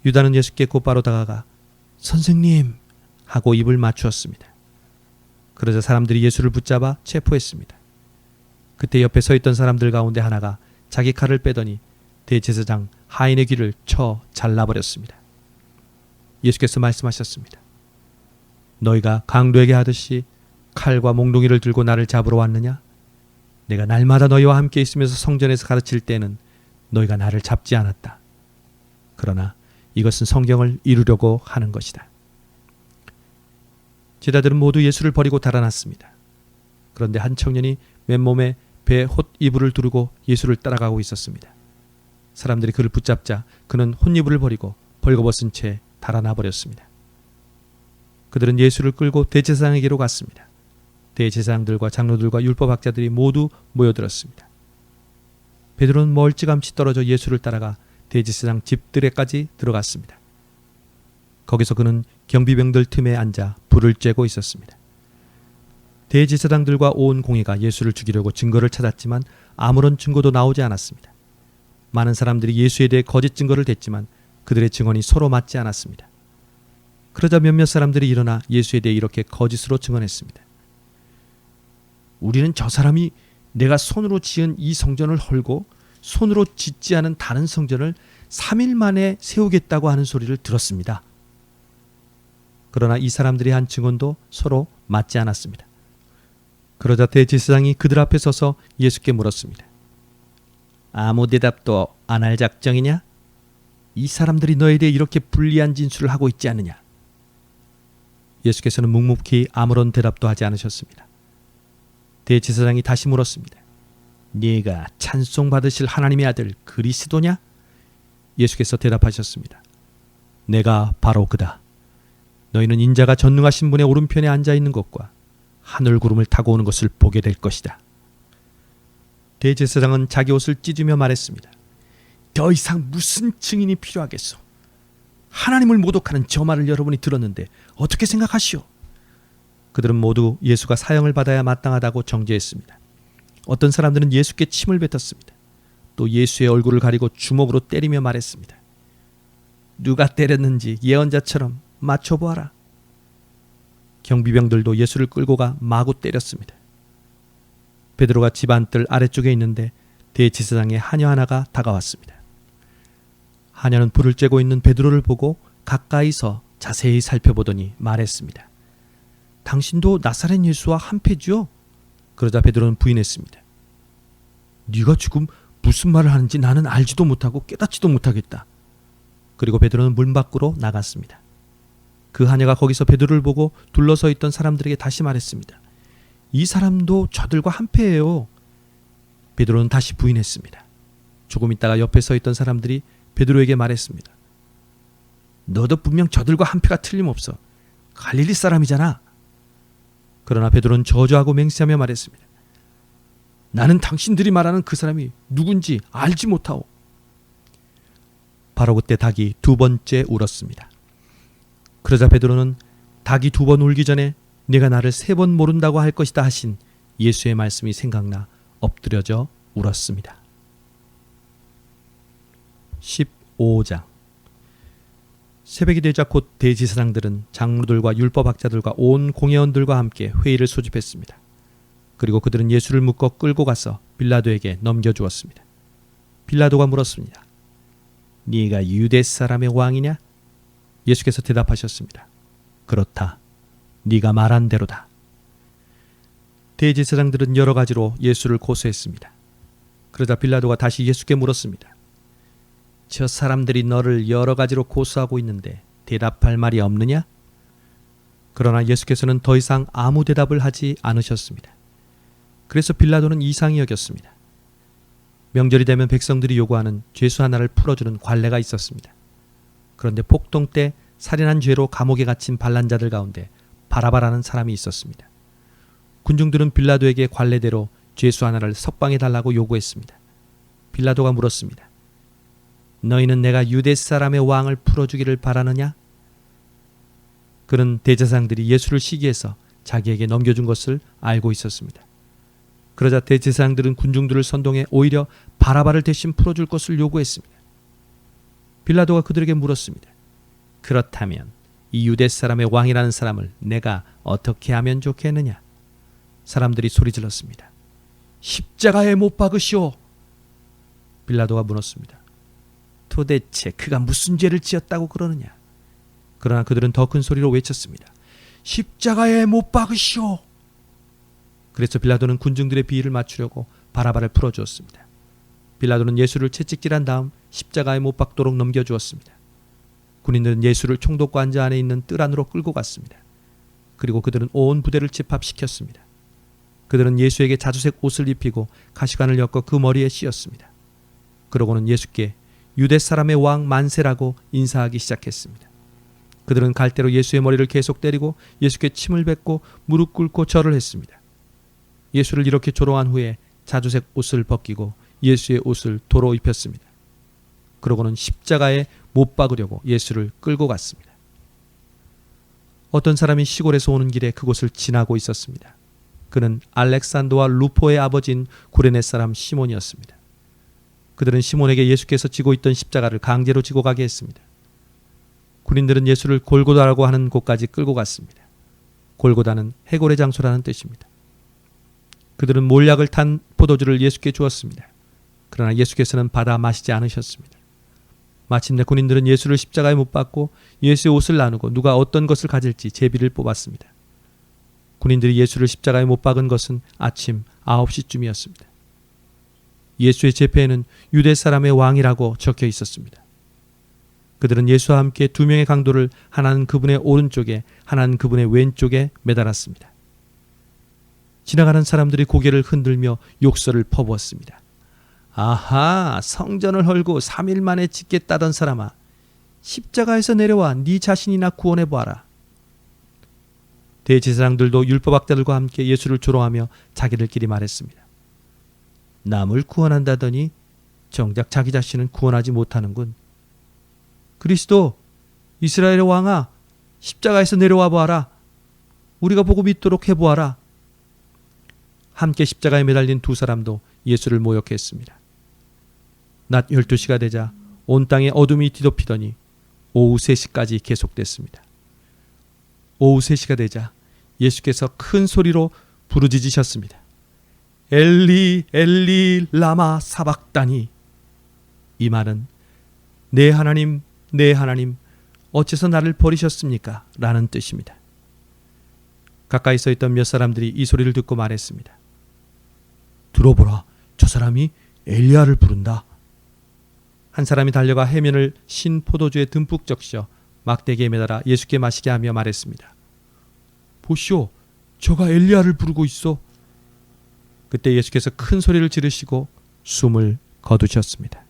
유다는 예수께 곧바로 다가가 선생님 하고 입을 맞추었습니다. 그러자 사람들이 예수를 붙잡아 체포했습니다. 그때 옆에 서 있던 사람들 가운데 하나가 자기 칼을 빼더니 대제사장 하인의 귀를 쳐 잘라버렸습니다. 예수께서 말씀하셨습니다. 너희가 강도에게 하듯이 칼과 몽둥이를 들고 나를 잡으러 왔느냐? 내가 날마다 너희와 함께 있으면서 성전에서 가르칠 때는 너희가 나를 잡지 않았다. 그러나 이것은 성경을 이루려고 하는 것이다. 제자들은 모두 예수를 버리고 달아났습니다. 그런데 한 청년이 맨몸에 배 홑 이불을 두르고 예수를 따라가고 있었습니다. 사람들이 그를 붙잡자 그는 홑 이불을 버리고 벌거벗은 채 달아나 버렸습니다. 그들은 예수를 끌고 대제사장에게로 갔습니다. 대제사장들과 장로들과 율법학자들이 모두 모여들었습니다. 베드로는 멀찌감치 떨어져 예수를 따라가 대제사장 집들에까지 들어갔습니다. 거기서 그는 경비병들 틈에 앉아 불을 쬐고 있었습니다. 대제사장들과 온 공회가 예수를 죽이려고 증거를 찾았지만 아무런 증거도 나오지 않았습니다. 많은 사람들이 예수에 대해 거짓 증거를 댔지만 그들의 증언이 서로 맞지 않았습니다. 그러자 몇몇 사람들이 일어나 예수에 대해 이렇게 거짓으로 증언했습니다. 우리는 저 사람이 내가 손으로 지은 이 성전을 헐고 손으로 짓지 않은 다른 성전을 3일 만에 세우겠다고 하는 소리를 들었습니다. 그러나 이 사람들이 한 증언도 서로 맞지 않았습니다. 그러자 대제사장이 그들 앞에 서서 예수께 물었습니다. 아무 대답도 안 할 작정이냐? 이 사람들이 너에 대해 이렇게 불리한 진술을 하고 있지 않느냐? 예수께서는 묵묵히 아무런 대답도 하지 않으셨습니다. 대제사장이 다시 물었습니다. 네가 찬송받으실 하나님의 아들 그리스도냐? 예수께서 대답하셨습니다. 내가 바로 그다. 너희는 인자가 전능하신 분의 오른편에 앉아있는 것과 하늘 구름을 타고 오는 것을 보게 될 것이다. 대제사장은 자기 옷을 찢으며 말했습니다. 더 이상 무슨 증인이 필요하겠소? 하나님을 모독하는 저 말을 여러분이 들었는데 어떻게 생각하시오? 그들은 모두 예수가 사형을 받아야 마땅하다고 정죄했습니다. 어떤 사람들은 예수께 침을 뱉었습니다. 또 예수의 얼굴을 가리고 주먹으로 때리며 말했습니다. 누가 때렸는지 예언자처럼 맞춰보아라. 경비병들도 예수를 끌고 가 마구 때렸습니다. 베드로가 집 안뜰 아래쪽에 있는데 대제사장의 하녀 하나가 다가왔습니다. 하녀는 불을 쬐고 있는 베드로를 보고 가까이서 자세히 살펴보더니 말했습니다. 당신도 나사렛 예수와 한패지요? 그러자 베드로는 부인했습니다. 네가 지금 무슨 말을 하는지 나는 알지도 못하고 깨닫지도 못하겠다. 그리고 베드로는 문 밖으로 나갔습니다. 그 하녀가 거기서 베드로를 보고 둘러서 있던 사람들에게 다시 말했습니다. 이 사람도 저들과 한패예요. 베드로는 다시 부인했습니다. 조금 있다가 옆에 서 있던 사람들이 베드로에게 말했습니다. 너도 분명 저들과 한패가 틀림없어. 갈릴리 사람이잖아. 그러나 베드로는 저주하고 맹세하며 말했습니다. 나는 당신들이 말하는 그 사람이 누군지 알지 못하오. 바로 그때 닭이 두 번째 울었습니다. 그러자 베드로는 닭이 두 번 울기 전에 네가 나를 세 번 모른다고 할 것이다 하신 예수의 말씀이 생각나 엎드려져 울었습니다. 15장. 새벽이 되자 곧 대제사장들은 장로들과 율법학자들과 온 공회원들과 함께 회의를 소집했습니다. 그리고 그들은 예수를 묶어 끌고 가서 빌라도에게 넘겨주었습니다. 빌라도가 물었습니다. 네가 유대 사람의 왕이냐? 예수께서 대답하셨습니다. 그렇다. 네가 말한 대로다. 대제사장들은 여러 가지로 예수를 고소했습니다. 그러자 빌라도가 다시 예수께 물었습니다. 저 사람들이 너를 여러 가지로 고소하고 있는데 대답할 말이 없느냐? 그러나 예수께서는 더 이상 아무 대답을 하지 않으셨습니다. 그래서 빌라도는 이상히 여겼습니다. 명절이 되면 백성들이 요구하는 죄수 하나를 풀어주는 관례가 있었습니다. 그런데 폭동 때 살인한 죄로 감옥에 갇힌 반란자들 가운데 바라바라는 사람이 있었습니다. 군중들은 빌라도에게 관례대로 죄수 하나를 석방해 달라고 요구했습니다. 빌라도가 물었습니다. 너희는 내가 유대 사람의 왕을 풀어주기를 바라느냐? 그는 대제사장들이 예수를 시기해서 자기에게 넘겨준 것을 알고 있었습니다. 그러자 대제사장들은 군중들을 선동해 오히려 바라바를 대신 풀어줄 것을 요구했습니다. 빌라도가 그들에게 물었습니다. 그렇다면 이 유대 사람의 왕이라는 사람을 내가 어떻게 하면 좋겠느냐? 사람들이 소리질렀습니다. 십자가에 못 박으시오. 빌라도가 물었습니다. 도대체 그가 무슨 죄를 지었다고 그러느냐? 그러나 그들은 더 큰 소리로 외쳤습니다. 십자가에 못 박으시오. 그래서 빌라도는 군중들의 비위를 맞추려고 바라바를 풀어주었습니다. 빌라도는 예수를 채찍질한 다음 십자가에 못 박도록 넘겨주었습니다. 군인들은 예수를 총독관자 안에 있는 뜰 안으로 끌고 갔습니다. 그리고 그들은 온 부대를 집합시켰습니다. 그들은 예수에게 자주색 옷을 입히고 가시관을 엮어 그 머리에 씌웠습니다. 그러고는 예수께 유대 사람의 왕 만세라고 인사하기 시작했습니다. 그들은 갈대로 예수의 머리를 계속 때리고 예수께 침을 뱉고 무릎 꿇고 절을 했습니다. 예수를 이렇게 조롱한 후에 자주색 옷을 벗기고 예수의 옷을 도로 입혔습니다. 그러고는 십자가에 못 박으려고 예수를 끌고 갔습니다. 어떤 사람이 시골에서 오는 길에 그곳을 지나고 있었습니다. 그는 알렉산더와 루포의 아버지인 구레네 사람 시몬이었습니다. 그들은 시몬에게 예수께서 지고 있던 십자가를 강제로 지고 가게 했습니다. 군인들은 예수를 골고다라고 하는 곳까지 끌고 갔습니다. 골고다는 해골의 장소라는 뜻입니다. 그들은 몰약을 탄 포도주를 예수께 주었습니다. 그러나 예수께서는 받아 마시지 않으셨습니다. 마침내 군인들은 예수를 십자가에 못 박고 예수의 옷을 나누고 누가 어떤 것을 가질지 제비를 뽑았습니다. 군인들이 예수를 십자가에 못 박은 것은 아침 9시쯤이었습니다. 예수의 제패에는 유대 사람의 왕이라고 적혀 있었습니다. 그들은 예수와 함께 두 명의 강도를 하나는 그분의 오른쪽에 하나는 그분의 왼쪽에 매달았습니다. 지나가는 사람들이 고개를 흔들며 욕설을 퍼부었습니다. 아하, 성전을 헐고 3일 만에 짓겠다던 사람아, 십자가에서 내려와 네 자신이나 구원해 보아라. 대제사장들도 율법학자들과 함께 예수를 조롱하며 자기들끼리 말했습니다. 남을 구원한다더니 정작 자기 자신은 구원하지 못하는군. 그리스도, 이스라엘의 왕아, 십자가에서 내려와 보아라. 우리가 보고 믿도록 해보아라. 함께 십자가에 매달린 두 사람도 예수를 모욕했습니다. 낮 12시가 되자 온 땅에 어둠이 뒤덮이더니 오후 3시까지 계속됐습니다. 오후 3시가 되자 예수께서 큰 소리로 부르짖으셨습니다. 엘리 엘리 라마 사박다니. 이 말은 내 하나님 내 하나님 어째서 나를 버리셨습니까? 라는 뜻입니다. 가까이 서 있던 몇 사람들이 이 소리를 듣고 말했습니다. 들어보라, 저 사람이 엘리야를 부른다. 한 사람이 달려가 해면을 신 포도주에 듬뿍 적셔 막대기에 매달아 예수께 마시게 하며 말했습니다. 보시오, 저가 엘리야를 부르고 있어. 그때 예수께서 큰 소리를 지르시고 숨을 거두셨습니다.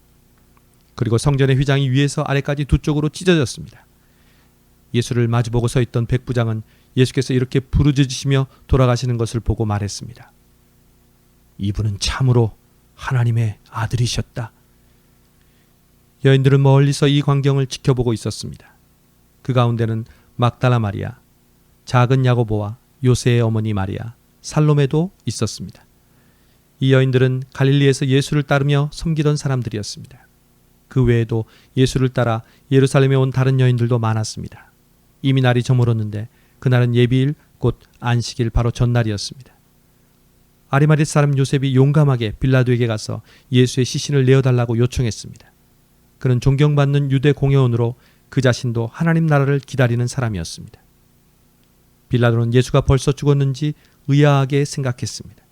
그리고 성전의 휘장이 위에서 아래까지 두 쪽으로 찢어졌습니다. 예수를 마주보고 서 있던 백부장은 예수께서 이렇게 부르짖으시며 돌아가시는 것을 보고 말했습니다. 이분은 참으로 하나님의 아들이셨다. 여인들은 멀리서 이 광경을 지켜보고 있었습니다. 그 가운데는 막달라 마리아, 작은 야고보와 요새의 어머니 마리아, 살로메도 있었습니다. 이 여인들은 갈릴리에서 예수를 따르며 섬기던 사람들이었습니다. 그 외에도 예수를 따라 예루살렘에 온 다른 여인들도 많았습니다. 이미 날이 저물었는데 그날은 예비일 곧 안식일 바로 전날이었습니다. 아리마리 사람 요셉이 용감하게 빌라도에게 가서 예수의 시신을 내어달라고 요청했습니다. 그는 존경받는 유대 공회원으로 그 자신도 하나님 나라를 기다리는 사람이었습니다. 빌라도는 예수가 벌써 죽었는지 의아하게 생각했습니다.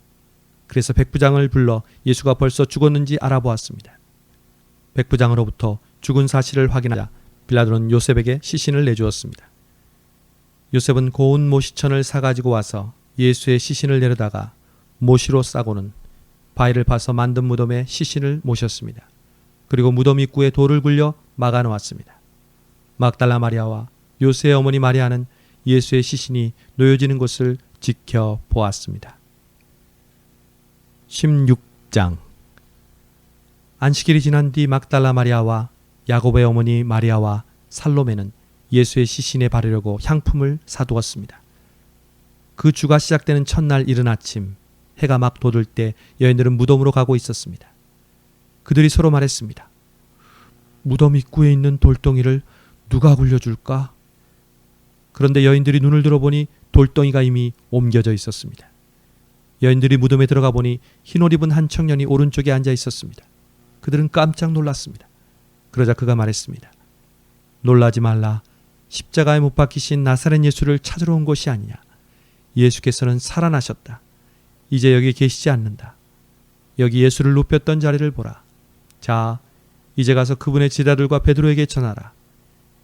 그래서 백부장을 불러 예수가 벌써 죽었는지 알아보았습니다. 백부장으로부터 죽은 사실을 확인하자 빌라도는 요셉에게 시신을 내주었습니다. 요셉은 고운 모시천을 사가지고 와서 예수의 시신을 내려다가 모시로 싸고는 바위를 파서 만든 무덤에 시신을 모셨습니다. 그리고 무덤 입구에 돌을 굴려 막아 놓았습니다. 막달라 마리아와 요새의 어머니 마리아는 예수의 시신이 놓여지는 것을 지켜보았습니다. 16장. 안식일이 지난 뒤 막달라 마리아와 야곱의 어머니 마리아와 살로메는 예수의 시신에 바르려고 향품을 사두었습니다. 그 주가 시작되는 첫날 이른 아침 해가 막 돋을 때 여인들은 무덤으로 가고 있었습니다. 그들이 서로 말했습니다. 무덤 입구에 있는 돌덩이를 누가 굴려줄까? 그런데 여인들이 눈을 들어보니 돌덩이가 이미 옮겨져 있었습니다. 여인들이 무덤에 들어가 보니 흰옷 입은 한 청년이 오른쪽에 앉아 있었습니다. 그들은 깜짝 놀랐습니다. 그러자 그가 말했습니다. 놀라지 말라. 십자가에 못 박히신 나사렛 예수를 찾으러 온 것이 아니냐. 예수께서는 살아나셨다. 이제 여기 계시지 않는다. 여기 예수를 눕혔던 자리를 보라. 자, 이제 가서 그분의 제자들과 베드로에게 전하라.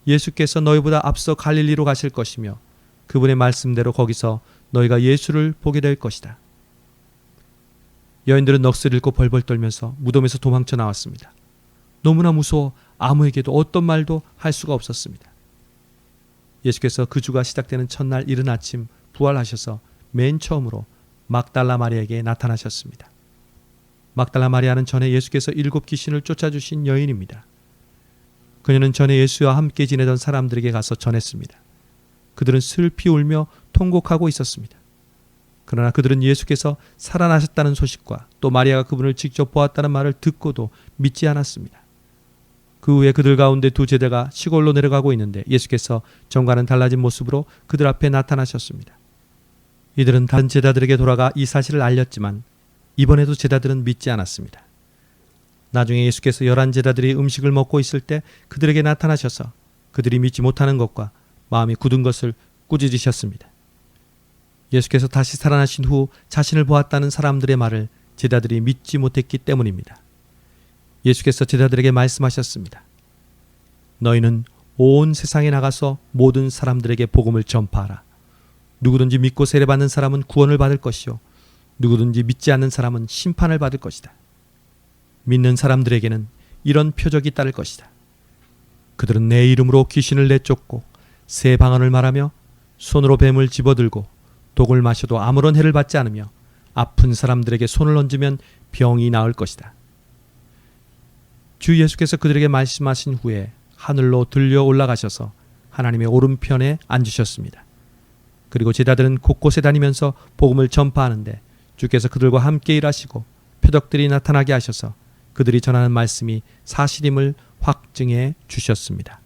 예수께서 너희보다 앞서 갈릴리로 가실 것이며 그분의 말씀대로 거기서 너희가 예수를 보게 될 것이다. 여인들은 넋을 잃고 벌벌 떨면서 무덤에서 도망쳐 나왔습니다. 너무나 무서워 아무에게도 어떤 말도 할 수가 없었습니다. 예수께서 그 주가 시작되는 첫날 이른 아침 부활하셔서 맨 처음으로 막달라 마리아에게 나타나셨습니다. 막달라 마리아는 전에 예수께서 7 귀신을 쫓아주신 여인입니다. 그녀는 전에 예수와 함께 지내던 사람들에게 가서 전했습니다. 그들은 슬피 울며 통곡하고 있었습니다. 그러나 그들은 예수께서 살아나셨다는 소식과 또 마리아가 그분을 직접 보았다는 말을 듣고도 믿지 않았습니다. 그 후에 그들 가운데 2 제자가 시골로 내려가고 있는데 예수께서 전과는 달라진 모습으로 그들 앞에 나타나셨습니다. 이들은 다른 제자들에게 돌아가 이 사실을 알렸지만 이번에도 제자들은 믿지 않았습니다. 나중에 예수께서 11 제자들이 음식을 먹고 있을 때 그들에게 나타나셔서 그들이 믿지 못하는 것과 마음이 굳은 것을 꾸짖으셨습니다. 예수께서 다시 살아나신 후 자신을 보았다는 사람들의 말을 제자들이 믿지 못했기 때문입니다. 예수께서 제자들에게 말씀하셨습니다. 너희는 온 세상에 나가서 모든 사람들에게 복음을 전파하라. 누구든지 믿고 세례받는 사람은 구원을 받을 것이요 누구든지 믿지 않는 사람은 심판을 받을 것이다. 믿는 사람들에게는 이런 표적이 따를 것이다. 그들은 내 이름으로 귀신을 내쫓고 새 방언을 말하며 손으로 뱀을 집어들고 독을 마셔도 아무런 해를 받지 않으며 아픈 사람들에게 손을 얹으면 병이 나을 것이다. 주 예수께서 그들에게 말씀하신 후에 하늘로 들려 올라가셔서 하나님의 오른편에 앉으셨습니다. 그리고 제자들은 곳곳에 다니면서 복음을 전파하는데 주께서 그들과 함께 일하시고 표적들이 나타나게 하셔서 그들이 전하는 말씀이 사실임을 확증해 주셨습니다.